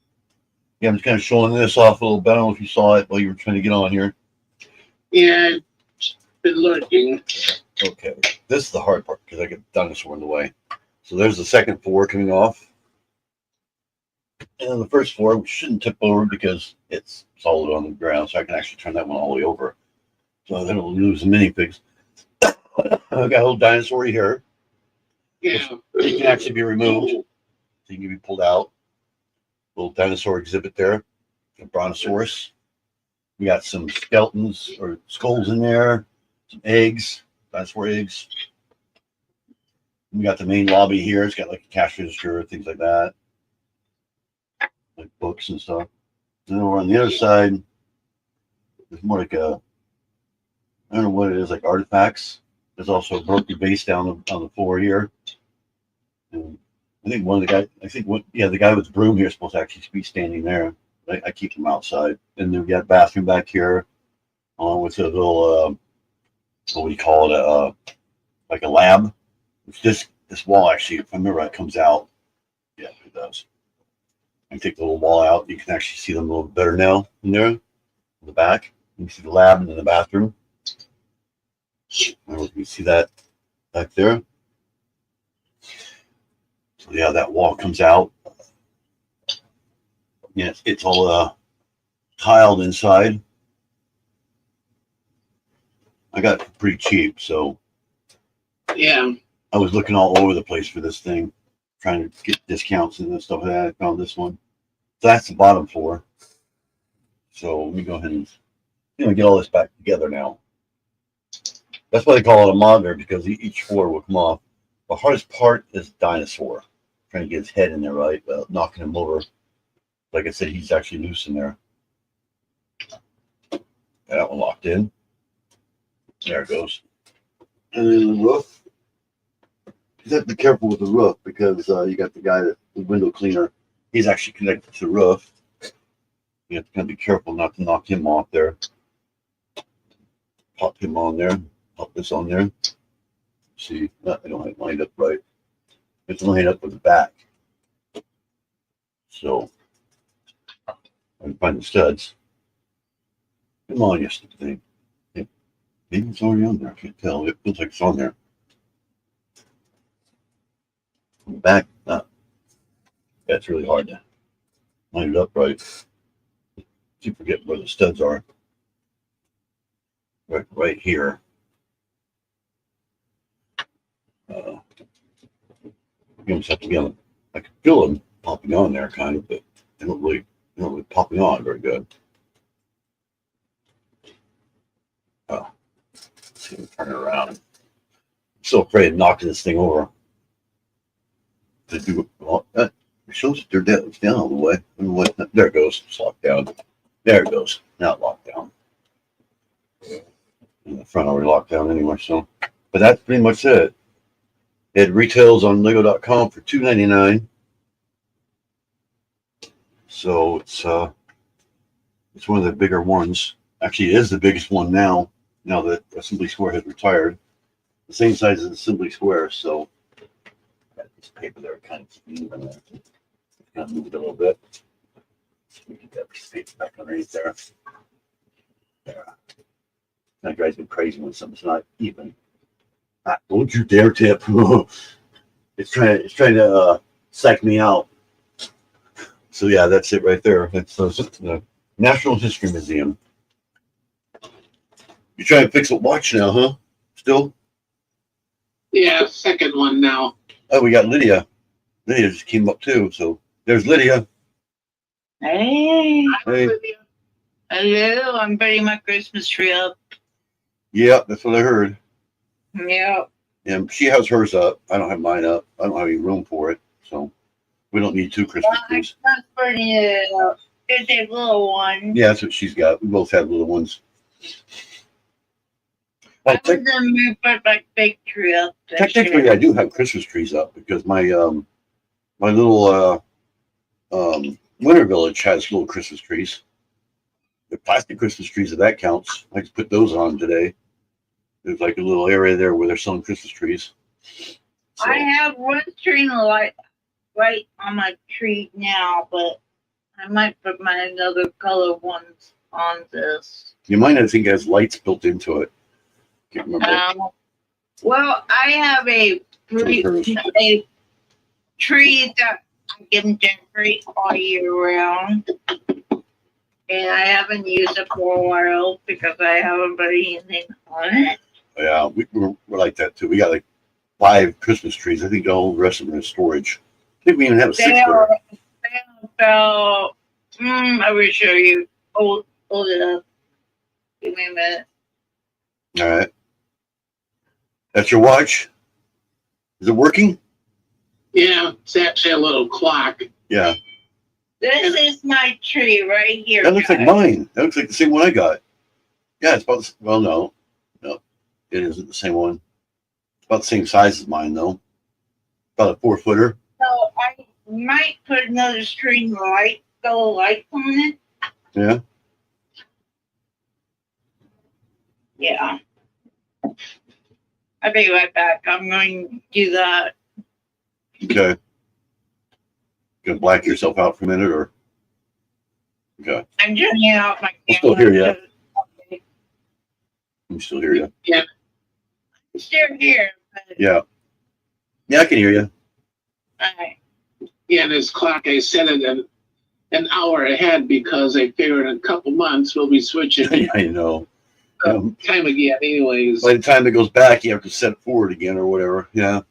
Yeah, I'm just kind of showing this off a little bit. I don't know if you saw it while you were trying to get on here. Yeah, been looking. Okay. This is the hard part because I get the dinosaur in the way. So there's the second floor coming off. And then the first floor, which shouldn't tip over because it's solid on the ground, so I can actually turn that one all the way over. So then it'll lose the minifigs. I've got a little dinosaur here. Yeah. It can actually be removed. So you can be pulled out. Little dinosaur exhibit there. A brontosaurus. We got some skeletons or skulls in there. Some eggs. Dinosaur eggs. We got the main lobby here. It's got like a cash register, things like that. Like books and stuff. And then over on the other side, there's more like I don't know what it is, like artifacts. There's also a broken vase down on the floor here. And I think one of the guys, the guy with the broom here is supposed to actually be standing there. I keep him outside. And then we got a bathroom back here, along with a little, what do you call it, like a lab. It's this wall actually, if I remember, it comes out. Yeah, it does. I take the little wall out. You can actually see them a little better now in there, in the back. You can see the lab and then the bathroom. I don't know if you can see that back there. So yeah, that wall comes out. Yeah, it's all tiled inside. I got it pretty cheap, so Yeah. I was looking all over the place for this thing, trying to get discounts and stuff like that. I found this one. So that's the bottom floor. So let me go ahead and get all this back together now. That's why they call it a monitor, because each floor will come off. The hardest part is dinosaur, trying to get his head in there right without knocking him over. Like I said, he's actually loose in there. That one locked in. There it goes. And then the roof. You have to be careful with the roof, because you got the guy, the window cleaner. He's actually connected to the roof. You have to kind of be careful not to knock him off there. Pop him on there. Pop this on there. See, I don't have it lined up right. It's lined up with the back. So I can find the studs. Come on, you stupid thing. Maybe it's already on there. I can't tell. It looks like it's on there. On the back, yeah, it's really hard to line it up right. Keep forgetting where the studs are. Right here. You almost have to get them. I can feel them popping on there, kind of, but they're not really popping on very good. Oh, let's see if we turn it around. I'm so afraid of knocking this thing over. Well, that shows that it's down all the way. There it goes. It's locked down. There it goes. Now it's locked down. And the front already locked down anyway. So, but that's pretty much it. It retails on Lego.com for $2.99. So it's one of the bigger ones. Actually, it is the biggest one now. Now that Assembly Square has retired, the same size as Assembly Square. So got this paper there, kind of even there. Kind of move it a little bit. So we get that piece of paper back underneath there. There. That drives me crazy when something's not even. Don't you dare tip. It's trying to psych me out. So yeah, that's it right there. That's the National History Museum. You trying to fix a watch now, huh? Still? Yeah, second one now. Oh, we got Lydia. Lydia just came up too. So there's Lydia. Hey, Hey. hello. I'm putting my Christmas tree up. Yeah, that's what I heard. Yep. And she has hers up. I don't have mine up. I don't have any room for it. So we don't need two Christmas trees. I'm putting it up. It's a little one. Yeah, that's what she's got. We both have little ones. I was going to put my big tree up. Technically, I do have Christmas trees up because my my little winter village has little Christmas trees. The plastic Christmas trees, if that counts. I just put those on today. There's like a little area there where they're selling Christmas trees. So, I have one string light right on my tree now, but I might put my another color ones on this. mine, I think, has lights built into it. Can't remember. Well, I have a tree that I can decorate all year round. And I haven't used it for a while because I haven't put anything on it. Yeah, we're like that too. We got like 5 Christmas trees. I think all the rest of them are in storage. I think we even have a 6th there. About, I will show you. Hold it up. Give me a minute. All right. That's your watch? Is it working? Yeah, it's actually a little clock. Yeah. This is my tree right here. That looks like mine. That looks like the same one I got. Yeah, it's about, well, no, it isn't the same one. It's about the same size as mine, though. About a 4-footer. So I might put another string light, lights on it. Yeah. Yeah. I'll be right back. I'm going to do that. Okay. Gonna black yourself out for a minute, or okay? I'm turning out my I'll still camera. hear ya. Okay. I'm still hear you. Yeah, I'm still here. But, Yeah. Yeah, I can hear you. alright. yeah. This clock, I set it an hour ahead because I figured in a couple months we'll be switching I know. time again, anyways. By the time it goes back, you have to set it forward again or whatever. Yeah.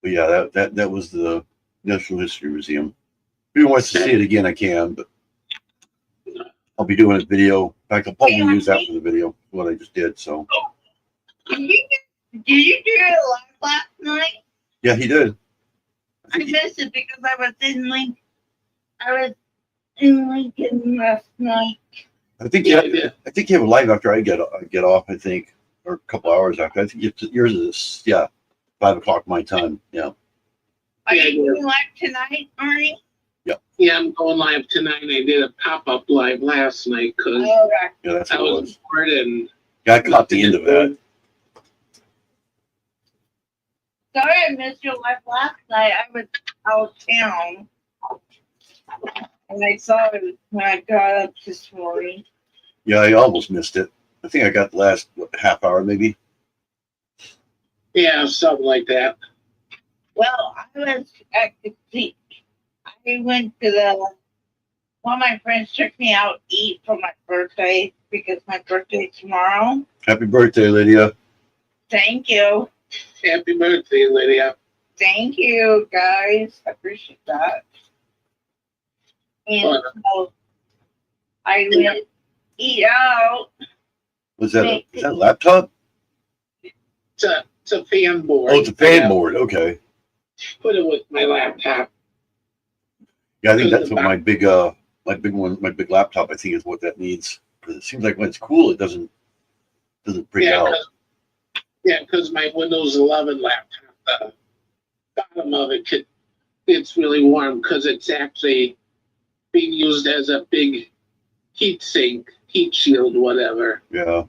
But yeah, that was the Natural History Museum. If anyone wants to see it again, I can, but I'll be doing a video. In fact, I'll probably use that for the video, what I just did. So Did you do it live last night? yeah, he did. I missed it because I was in Lincoln last night. I think Yeah, I think you have a live after I get off. I think, or a couple hours after. I think yours is 5 o'clock my time. Yeah. Are Yeah, you yeah. doing live tonight, Arnie? Yeah, I'm going live tonight. I did a pop-up live last night because Oh, okay. Yeah, that's I what it was was. bored and Yeah, I caught the end of that. Sorry I missed your live last night. I was out of town. And I saw it when I got up this morning. Yeah, I almost missed it. I think I got the last half hour maybe. yeah, something like that. Well, I was at the beach. I went to one of my friends took me out to eat for my birthday because my birthday's tomorrow. Happy birthday, Lydia. Thank you. Happy birthday, Lydia. Thank you, guys. I appreciate that. And so I went eat out. Was that is that a laptop? It's a fan board. Oh, it's a fan board. Okay. Put it with my laptop. Yeah, I think that's what my big laptop, I think, is what that needs. Because it seems like when it's cool, it doesn't break Yeah, out. because my Windows 11 laptop, the bottom of it's really warm because it's actually being used as a big heat sink, heat shield, whatever. Yeah.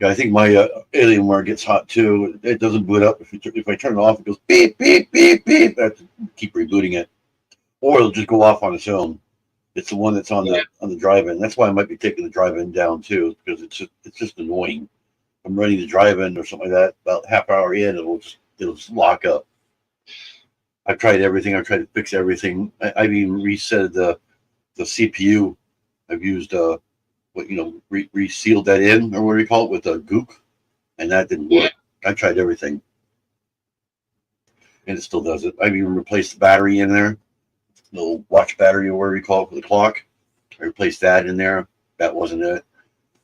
Yeah, I think my Alienware gets hot too. It doesn't boot up. If I turn it off, it goes beep, beep, beep, beep. I have to keep rebooting it. Or it'll just go off on its own. It's the one that's on the drive-in. That's why I might be taking the drive-in down too, because it's just annoying. I'm running the drive-in or something like that. About half hour in, it'll just lock up. I've tried everything. I've tried to fix everything. I've even reset the CPU. I've used resealed that in, or what do you call it, with a gook, and that didn't work. I tried everything, and it still doesn't. I've even replaced the battery in there, the watch battery or whatever you call it for the clock. I replaced that in there. That wasn't it.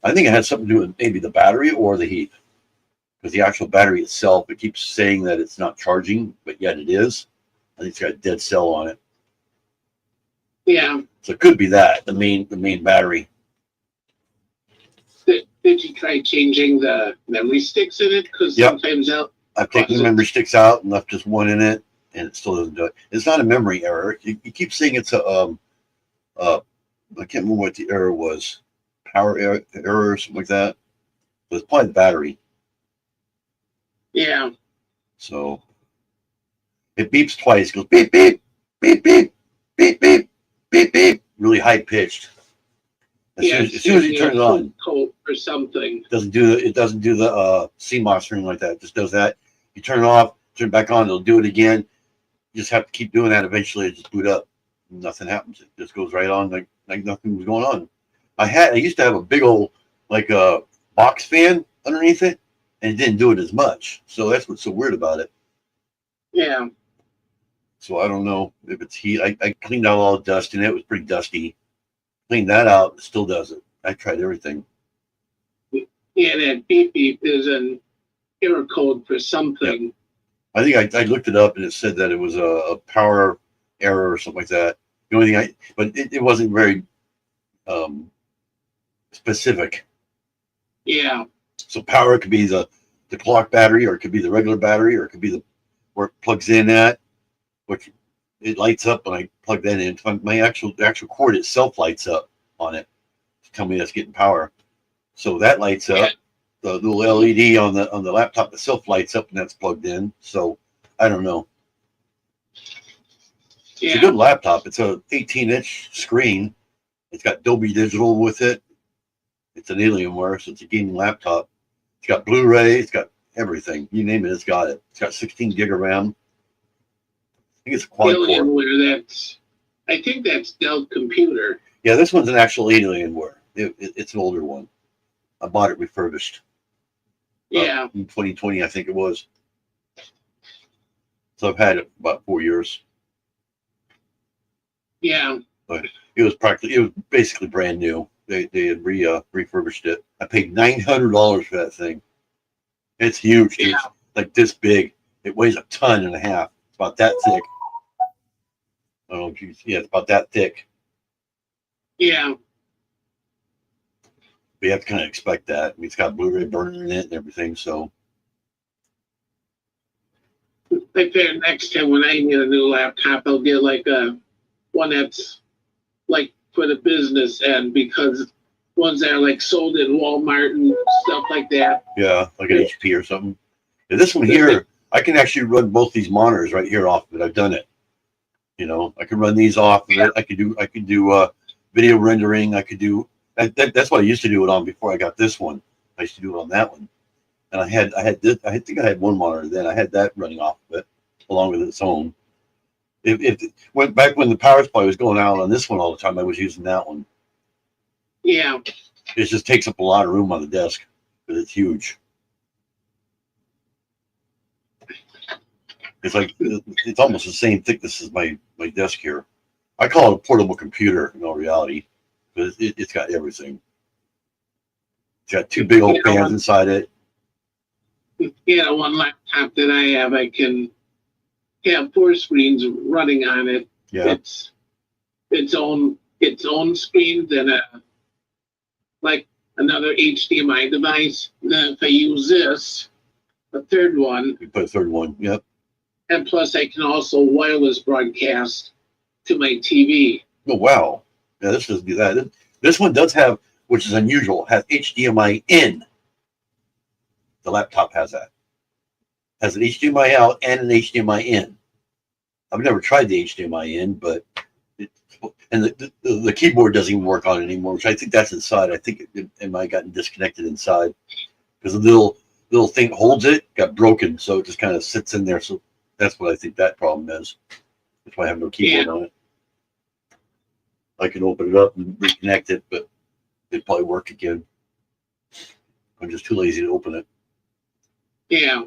I think it had something to do with maybe the battery or the heat, because the actual battery itself, it keeps saying that it's not charging, but yet it is. I think it's got a dead cell on it. Yeah. So it could be that the main battery. Did you try changing the memory sticks in it? Because sometimes I've taken the memory sticks out and left just one in it, and it still doesn't do it. It's not a memory error. You keep saying it's a I can't remember what the error was, power error or something like that. But it's probably the battery. Yeah. So it beeps twice. It goes beep beep beep beep beep beep beep beep, really high pitched. As soon as you turn it on, coat or something. it doesn't do the CMOS or anything like that. It just does that. You turn it off, turn it back on, it'll do it again. You just have to keep doing that. Eventually, it just boot up. Nothing happens. It just goes right on like nothing was going on. I used to have a big old box fan underneath it, and it didn't do it as much. So that's what's so weird about it. Yeah. So I don't know if it's heat. I cleaned out all the dust in it. It was pretty dusty. Cleaned that out. It still does it. I tried everything. Yeah, that beep beep is an error code for something. Yep. I think I looked it up and it said that it was a power error or something like that. The only thing but it wasn't very specific. Yeah. So power could be the clock battery, or it could be the regular battery, or it could be where it plugs in at, which it lights up when I plug that in. My the actual cord itself lights up on it to tell me that's getting power. So that lights up. The little LED on the laptop itself lights up and that's plugged in. So I don't know. It's a good laptop. It's a 18-inch screen. It's got Dolby Digital with it. It's an Alienware, so it's a gaming laptop. It's got Blu-ray. It's got everything. You name it, it's got it. It's got 16 gig of RAM. I think it's a quad core. Alienware, I think that's Dell Computer. Yeah, this one's an actual Alienware. It's an older one. I bought it refurbished. Yeah. In 2020, I think it was. So I've had it about 4 years. Yeah. But it was basically brand new. They had refurbished it. I paid $900 for that thing. It's huge. Yeah. It's like this big. It weighs 1.5 tons. It's about that thick. I don't know if you see it. It's about that thick. Yeah. But you have to kind of expect that. I mean, it's got Blu-ray burner in it and everything. So I figure next time when I get a new laptop, I'll get like one that's like for the business end, because ones that are like sold in Walmart and stuff like that. Yeah, like an HP or something. Yeah, this one here, I can actually run both these monitors right here off of it. I've done it. You know, I can run these off of it. I could do video rendering. I could do that's what I used to do it on before I got this one. I used to do it on that one. And I had this, I think I had one monitor then. I had that running off of it along with its own. Went back when the power supply was going out on this one all the time, I was using that one. Yeah. It just takes up a lot of room on the desk because it's huge. It's like it's almost the same thickness as my desk here. I call it a portable computer in all reality because it's got everything. It's got 2 big old fans inside it. Yeah, one laptop that I have, I can have 4 screens running on it. Yeah. It's its own screen, then like another HDMI device. Then if I use this, a third one. You put a third one, yep. And plus I can also wireless broadcast to my TV. Oh wow. Yeah, this doesn't do that. This one does have, which is unusual, has HDMI in. The laptop has that. Has an HDMI out and an HDMI in. I've never tried the HDMI in, but the keyboard doesn't even work on it anymore, which I think that's inside. I think it might have gotten disconnected inside because the little thing that holds it got broken, so it just kind of sits in there. So that's what I think that problem is. That's why I have no keyboard on it. I can open it up and reconnect it, but it'd probably work again. I'm just too lazy to open it. Yeah.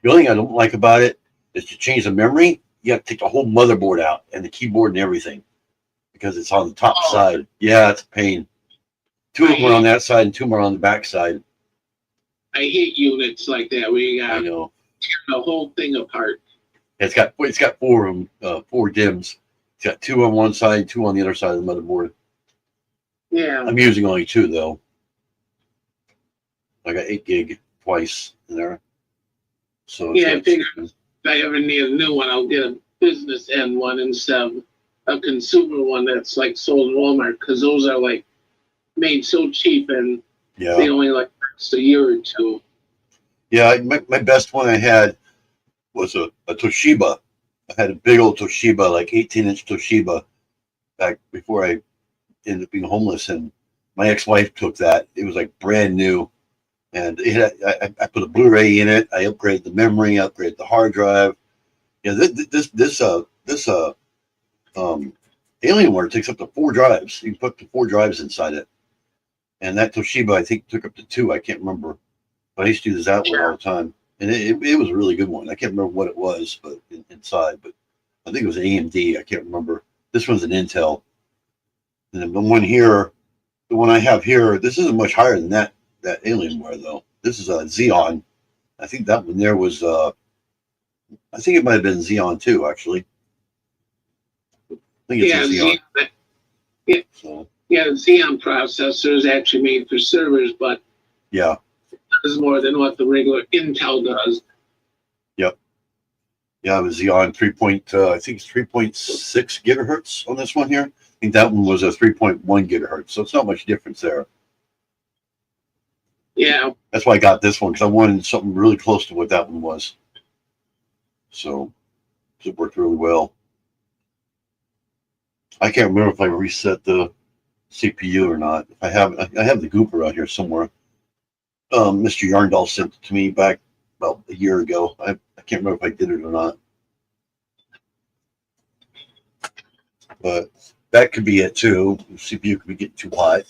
The only thing I don't like about it is to change the memory, you have to take the whole motherboard out and the keyboard and everything because it's on the top side. Yeah, it's a pain. 2 of them are on that side and 2 more on the back side. I hate units like that where you got to tear the whole thing apart. It's got 4 of them, 4 DIMMs. It's got 2 on one side, 2 on the other side of the motherboard. Yeah. I'm using only 2 though. I got 8 gig twice in there. So yeah, I figure if I ever need a new one, I'll get a business end one instead of a consumer one that's like sold in Walmart, because those are like made so cheap and they only like last a year or 2. Yeah, my best one I had was a Toshiba. I had a big old Toshiba, like 18-inch Toshiba, back before I ended up being homeless. And my ex-wife took that. It was like brand new. And I put a Blu-ray in it. I upgraded the memory, upgraded the hard drive. Yeah, this Alienware takes up to 4 drives. You can put the 4 drives inside it. And that Toshiba, I think, took up to 2. I can't remember. But I used to use that one all the time. And it was a really good one. I can't remember what it was, but inside. But I think it was an AMD. I can't remember. This one's an Intel. And then the one here, the one I have here, this isn't much higher than that Alienware, though. This is a Xeon. I think that one there was, I think it might have been Xeon too, actually. I think it's a Xeon. Yeah, the Xeon processor is actually made for servers, but yeah, it does more than what the regular Intel does. Yep. Yeah, it was the on 3 point, I think it's 3.6 gigahertz on this one here. I think that one was a 3.1 gigahertz, so it's not much difference there. Yeah. That's why I got this one, because I wanted something really close to what that one was. So it worked really well. I can't remember if I reset the CPU or not. If I have the Gooper out here somewhere. Mr. Yarndall sent it to me back about a year ago. I can't remember if I did it or not. But that could be it too. The CPU could be getting too hot.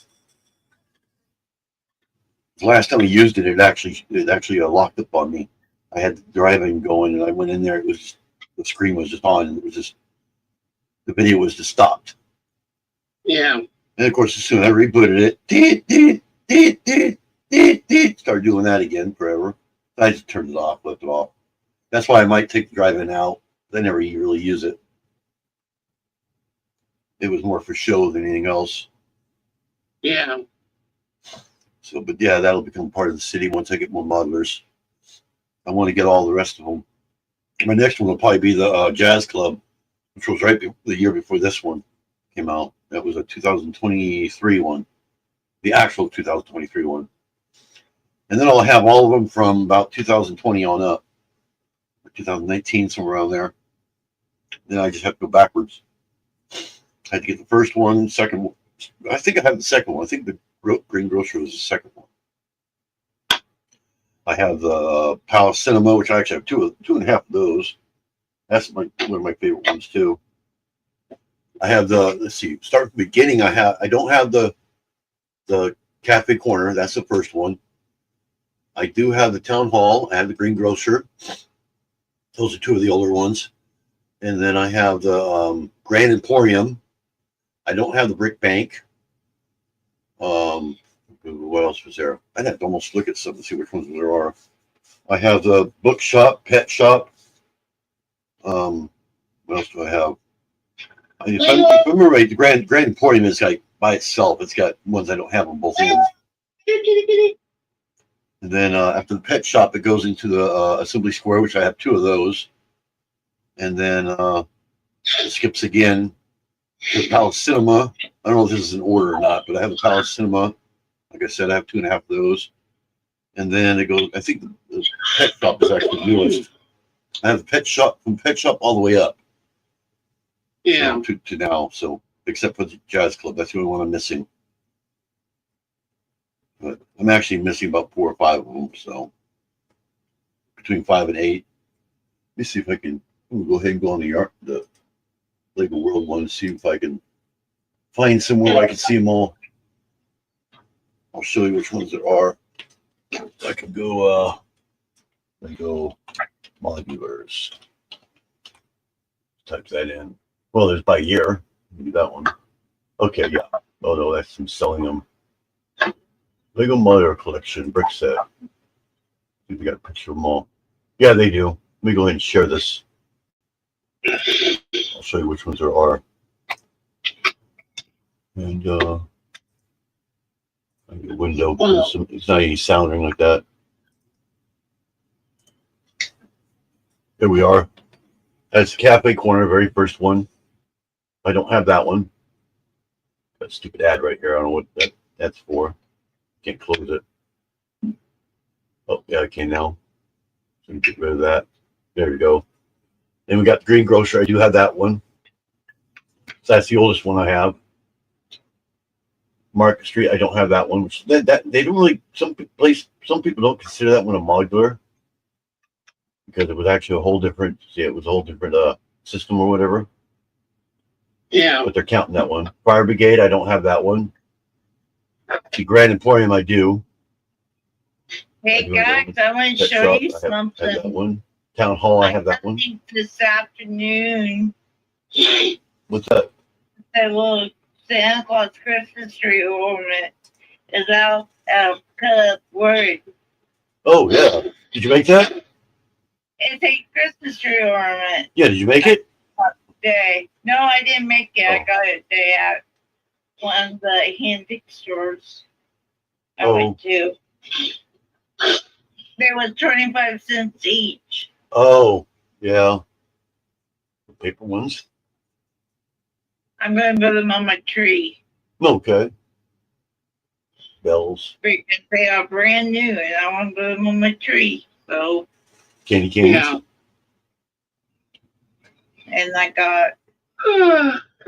The last time I used it, it actually locked up on me. I had the driving going, and I went in there. It was the screen was just on, and it was just the video was just stopped. Yeah. And of course, as soon as I rebooted it, started doing that again forever. I just turned it off, left it off. That's why I might take the drive-in out. I never really use it. It was more for show than anything else. Yeah. So, but yeah, that'll become part of the city once I get more modelers. I want to get all the rest of them. My next one will probably be the Jazz Club, which was the year before this one came out. That was a 2023 one, the actual 2023 one. And then I'll have all of them from about 2020 on up, or 2019, somewhere around there. Then I just have to go backwards. I had to get the first one, second one. I think I have the second one. I think the Green Grocer was the second one. I have the Palace Cinema, which I actually have two and a half of those. That's one of my favorite ones too. I have let's see, start from the beginning. I don't have the Cafe Corner. That's the first one. I do have the Town Hall. I have the Green Grocer. Those are two of the older ones. And then I have the Grand Emporium. I don't have the Brick Bank. What else was there? I'd have to almost look at some and see which ones there are. I have the Bookshop, Pet Shop. What else do I have? If I remember right, the Grand Emporium is like by itself. It's got ones I don't have on both ends. And then after the Pet Shop, it goes into the Assembly Square, which I have two of those. And then it skips again to the Palace Cinema. I don't know if this is in order or not, but I have the Palace Cinema. Like I said, I have two and a half of those. And then it goes, I think the Pet Shop is actually the newest. I have the Pet Shop from Pet Shop all the way up. Yeah. So, to now, so except for the Jazz Club, that's the only one I'm missing. But I'm actually missing about 4 or 5 of them, so between 5 and 8. Let me see if I can go ahead and go on the Lego World one and see if I can find somewhere where I can see them all. I'll show you which ones there are. I can go Lego modulars. Type that in. Well, there's by year. Do that one. Okay, yeah. Oh no, that's them selling them. Lego Modular Collection brick set. See if we got a picture of them all. Yeah, they do. Let me go ahead and share this. I'll show you which ones there are. And I get a window. It's not any sounding like that. Here we are. That's the Cafe Corner, very first one. I don't have that one. That stupid ad right here. I don't know what that's for. Can't close it. Oh, yeah, I can now. So get rid of that. There we go. Then we got the Green Grocer. I do have that one. So that's the oldest one I have. Market Street. I don't have that one. Which they don't really. Some people don't consider that one a modular because it was actually a whole different. See, it was a whole different system or whatever. Yeah. But they're counting that one. Fire Brigade. I don't have that one. The Grand Emporium. I do. Hey guys, I want to show you something. I have that one. Town Hall. I have that one. This afternoon. What's that? That little Santa Claus Christmas tree ornament is out of cut wood. Oh yeah. Did you make that? It's a Christmas tree ornament. Yeah. Did you make it? Day. No, I didn't make it. Oh. I got it day at one of the antique stores I Oh. went to. They was 25 cents each. Oh yeah. paper ones. I'm gonna put them on my tree. Okay. Bells, Freaking they are brand new, and I want to put them on my tree. So, candy canes. Yeah. and I got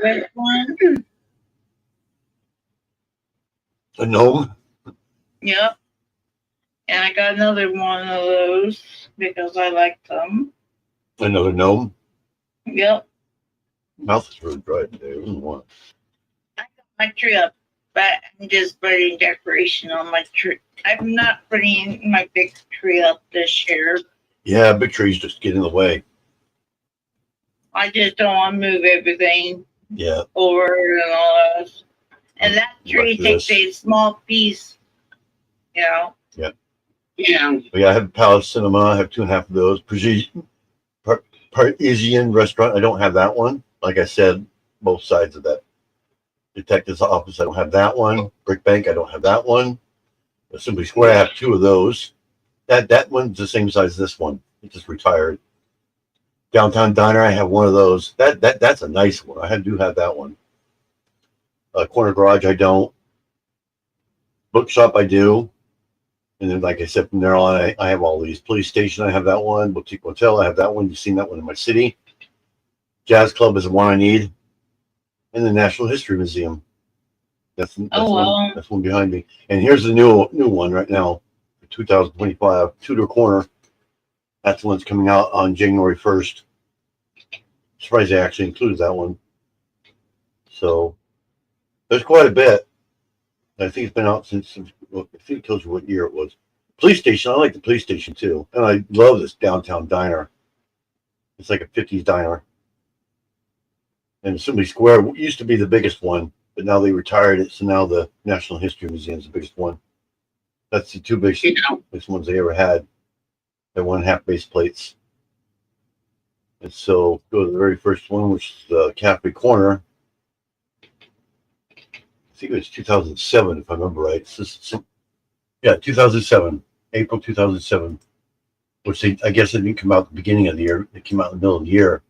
this one. A gnome. Yep. And I got another one of those because I like them. Another gnome. Yep. Mouth is really dry today. I don't want. I got my tree up, but I'm just putting decoration on my tree. I'm not putting my big tree up this year. Yeah, big trees just get in the way. I just don't want to move everything Yeah. over and all that. And that tree Like takes this. a small piece, you know. Yeah. But yeah, I have a Palace Cinema. I have 2.5 of those. Parisian restaurant. I don't have that one. Like I said, both sides of that detective's office. I don't have that one. Brick Bank. I don't have that one. Assembly Square. I have 2 of those. That one's the same size as this one. It just retired. Downtown Diner. I have one of those. That's a nice one. I do have that one. Corner Garage. I don't. Bookshop. I do. And then, like I said, from there on, I have all these. Police Station, I have that one. Boutique Hotel, I have that one. You've seen that one in my city. Jazz Club is the one I need. And the National History Museum. That's wow. that's one behind me. And here's the new one right now, for 2025, Tudor Corner. That's the one that's coming out on January 1st. Surprised they actually included that one. So there's quite a bit. I think it's been out since, well, I think it tells you what year it was. Police Station, I like the police station too. And I love this downtown diner. It's like a 50s diner. And Assembly Square used to be the biggest one, but now they retired it. So now the National History Museum is the biggest one. That's the 2 biggest ones they ever had. They're 1.5 base plates. And so go to the very first one, which is the Cafe Corner. I think it was 2007, if I remember right. Yeah, 2007, April 2007, which I guess it didn't come out at the beginning of the year. It came out in the middle of the year.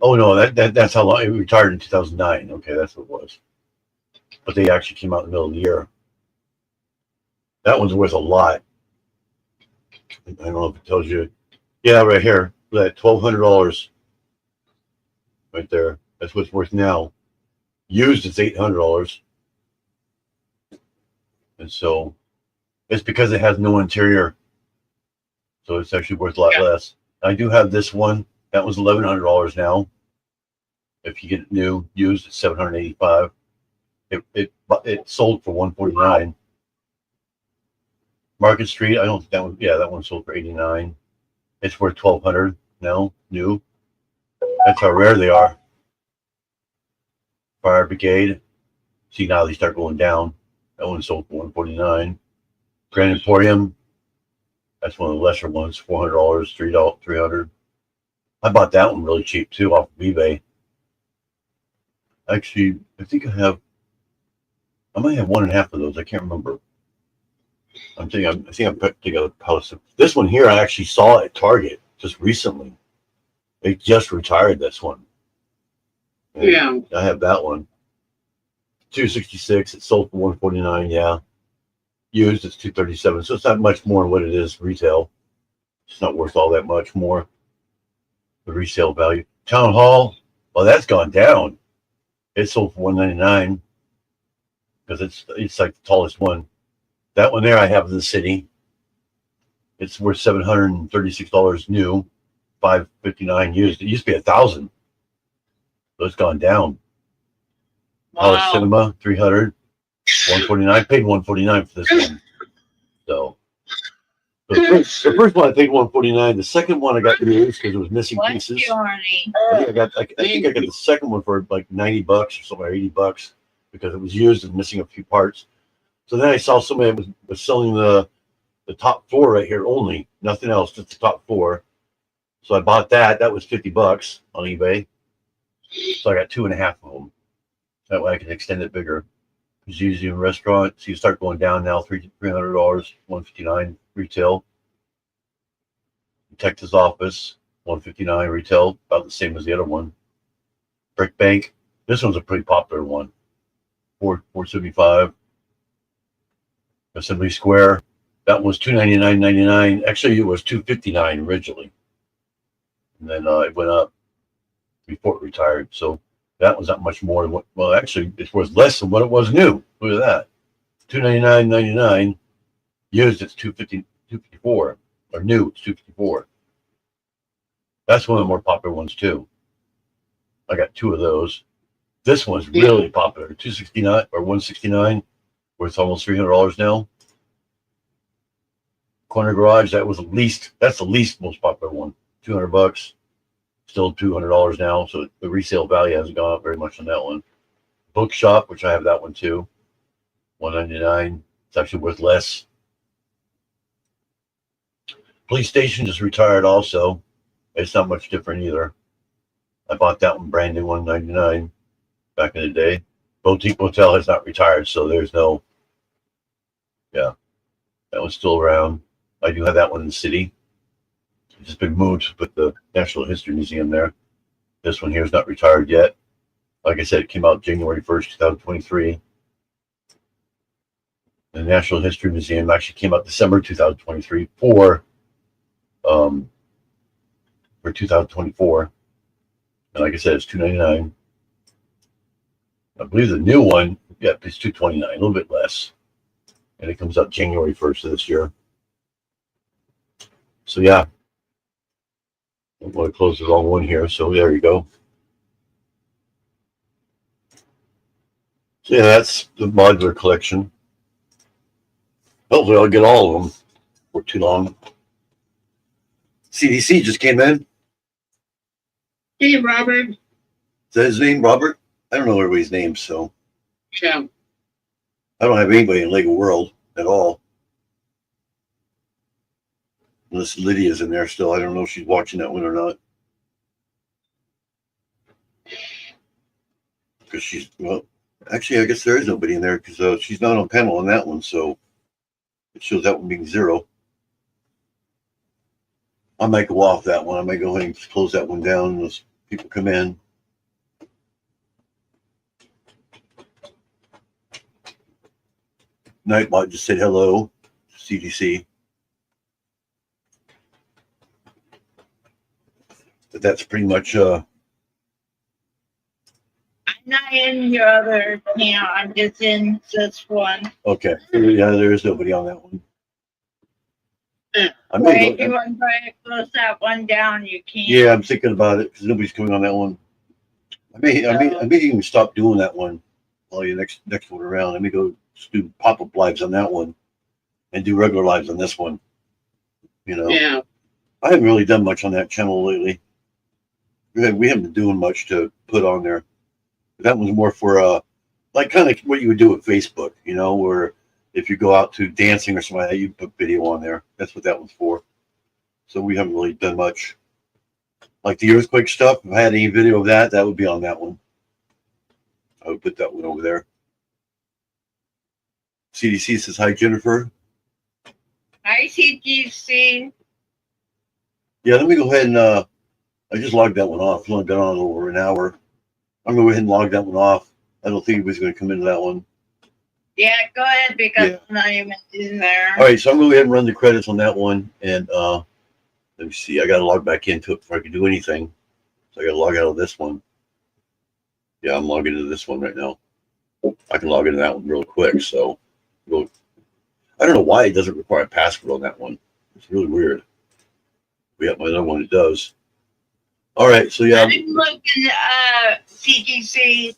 Oh no, that's how long it retired in 2009. Okay, that's what it was. But they actually came out in the middle of the year. That one's worth a lot. I don't know if it tells you. Yeah, right here, that $1,200 right there. That's what it's worth now. Used, it's $800. And so it's because it has no interior. So it's actually worth a lot less. I do have this one. That was $1,100 now. If you get it new, used, it's $785. It sold for $149. Market Street, I don't think that one. Yeah, that one sold for $89. It's worth $1,200 now, new. That's how rare they are. Fire Brigade. See, now they start going down. That one sold for $149. Grand Emporium. That's one of the lesser ones. $400, $300. I bought that one really cheap too off of eBay. Actually, I might have 1.5 of those. I can't remember. I think I put together Palace. This one here, I actually saw at Target just recently. They just retired this one. And Yeah. I have that one. $266. It sold for $149. Yeah. Used, it's $237. So it's not much more than what it is retail. It's not worth all that much more. The resale value. Town Hall. Well, that's gone down. It sold for $199 because it's like the tallest one. That one there I have in the city. It's worth $736 new, $559 used. It used to be $1,000. So it's gone down. Palace Cinema, $300, $149. I paid $149 for this one. So the first one I paid $149. The second one I got used because it was missing pieces. I think I got the second one for like $90 or something, or $80 because it was used and missing a few parts. So then I saw somebody was selling the top 4 right here only, nothing else, just the top 4. So I bought that. That was $50 on eBay. So I got 2.5 of them. That way I can extend it bigger. It's usually in restaurant. So you start going down now, $300, $159 retail. Detective's office. $159 retail, about the same as the other one. Brick Bank. This one's a pretty popular one. $4.75. Assembly Square. That was $299.99. Actually, it was $259 originally, and then it went up before it retired. So that was not much more than what. Well, actually, it was less than what it was new. Look at that, $299.99. Used it's $254, or new it's $254. That's one of the more popular ones too. I got two of those. This one's really popular. $269 or $169, worth almost $300 now. Corner Garage, that was the least. That's the least most popular one. $200, still $200 now. So the resale value hasn't gone up very much on that one. Bookshop, which I have that one too, $199. It's actually worth less. Police Station just retired also. It's not much different either. I bought that one brand new, $199 back in the day. Boutique Motel has not retired, so there's no. Yeah, that one's still around. I do have that one in the city. It's just been moved to put the Natural History Museum there. This one here is not retired yet. Like I said, it came out January 1st, 2023. The Natural History Museum actually came out December 2023 for 2024. And like I said, it's $299. I believe the new one, yeah, it's $229, a little bit less. And it comes out January 1st of this year. So yeah, I'm going to close the wrong one here. So there you go. So yeah, that's the modular collection. Hopefully I'll get all of them for too long. CDC just came in. Hey, Robert. Is that his name, Robert? I don't know everybody's names, so. Yeah. I don't have anybody in Lego World at all. Unless Lydia's in there still. I don't know if she's watching that one or not. Because she's, well, actually, I guess there is nobody in there because she's not on panel on that one, so it shows that one being 0. I might go off that one. I might go ahead and close that one down as people come in. Nightbot just said hello, CDC. But that's pretty much I'm not in your other account. I'm just in this one. okay. Yeah, there is nobody on that one. I Or may if you want to try to close that one down, you can. yeah, I'm thinking about it because nobody's coming on that one. I may even stop doing that one while you next one around. I may go do pop-up lives on that one and do regular lives on this one. You know, Yeah. I haven't really done much on that channel lately. We haven't been doing much to put on there. That one's more for like kind of what you would do with Facebook, you know, where if you go out to dancing or something like that, you put video on there. That's what that one's for. So we haven't really done much. Like the earthquake stuff, if I had any video of that, that would be on that one. I would put that one over there. CDC says hi, Jennifer. Hi, CGC. Yeah, let me go ahead and I just logged that one off. It's only been on over an hour. I'm going to go ahead and log that one off. I don't think anybody's going to come into that one. Yeah, go ahead because Yeah. I'm not even in there. All right, so I'm going to go ahead and run the credits on that one. And let me see. I got to log back into it before I can do anything. So I got to log out of this one. Yeah, I'm logging into this one right now. I can log into that one real quick. So I don't know why it doesn't require a password on that one. It's really weird. We have my other one that does. All right, so yeah. I'm looking CGC.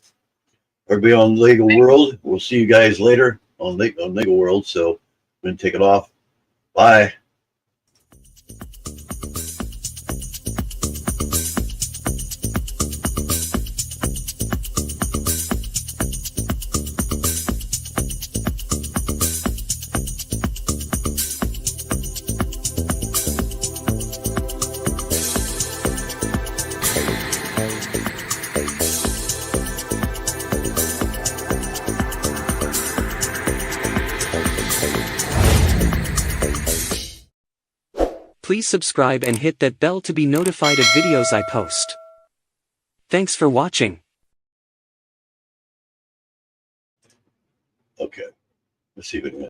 Everybody on Lego World. We'll see you guys later on Lego World. So I'm going to take it off. Bye. Please subscribe and hit that bell to be notified of videos I post. Thanks for watching. Okay. Let's see if we can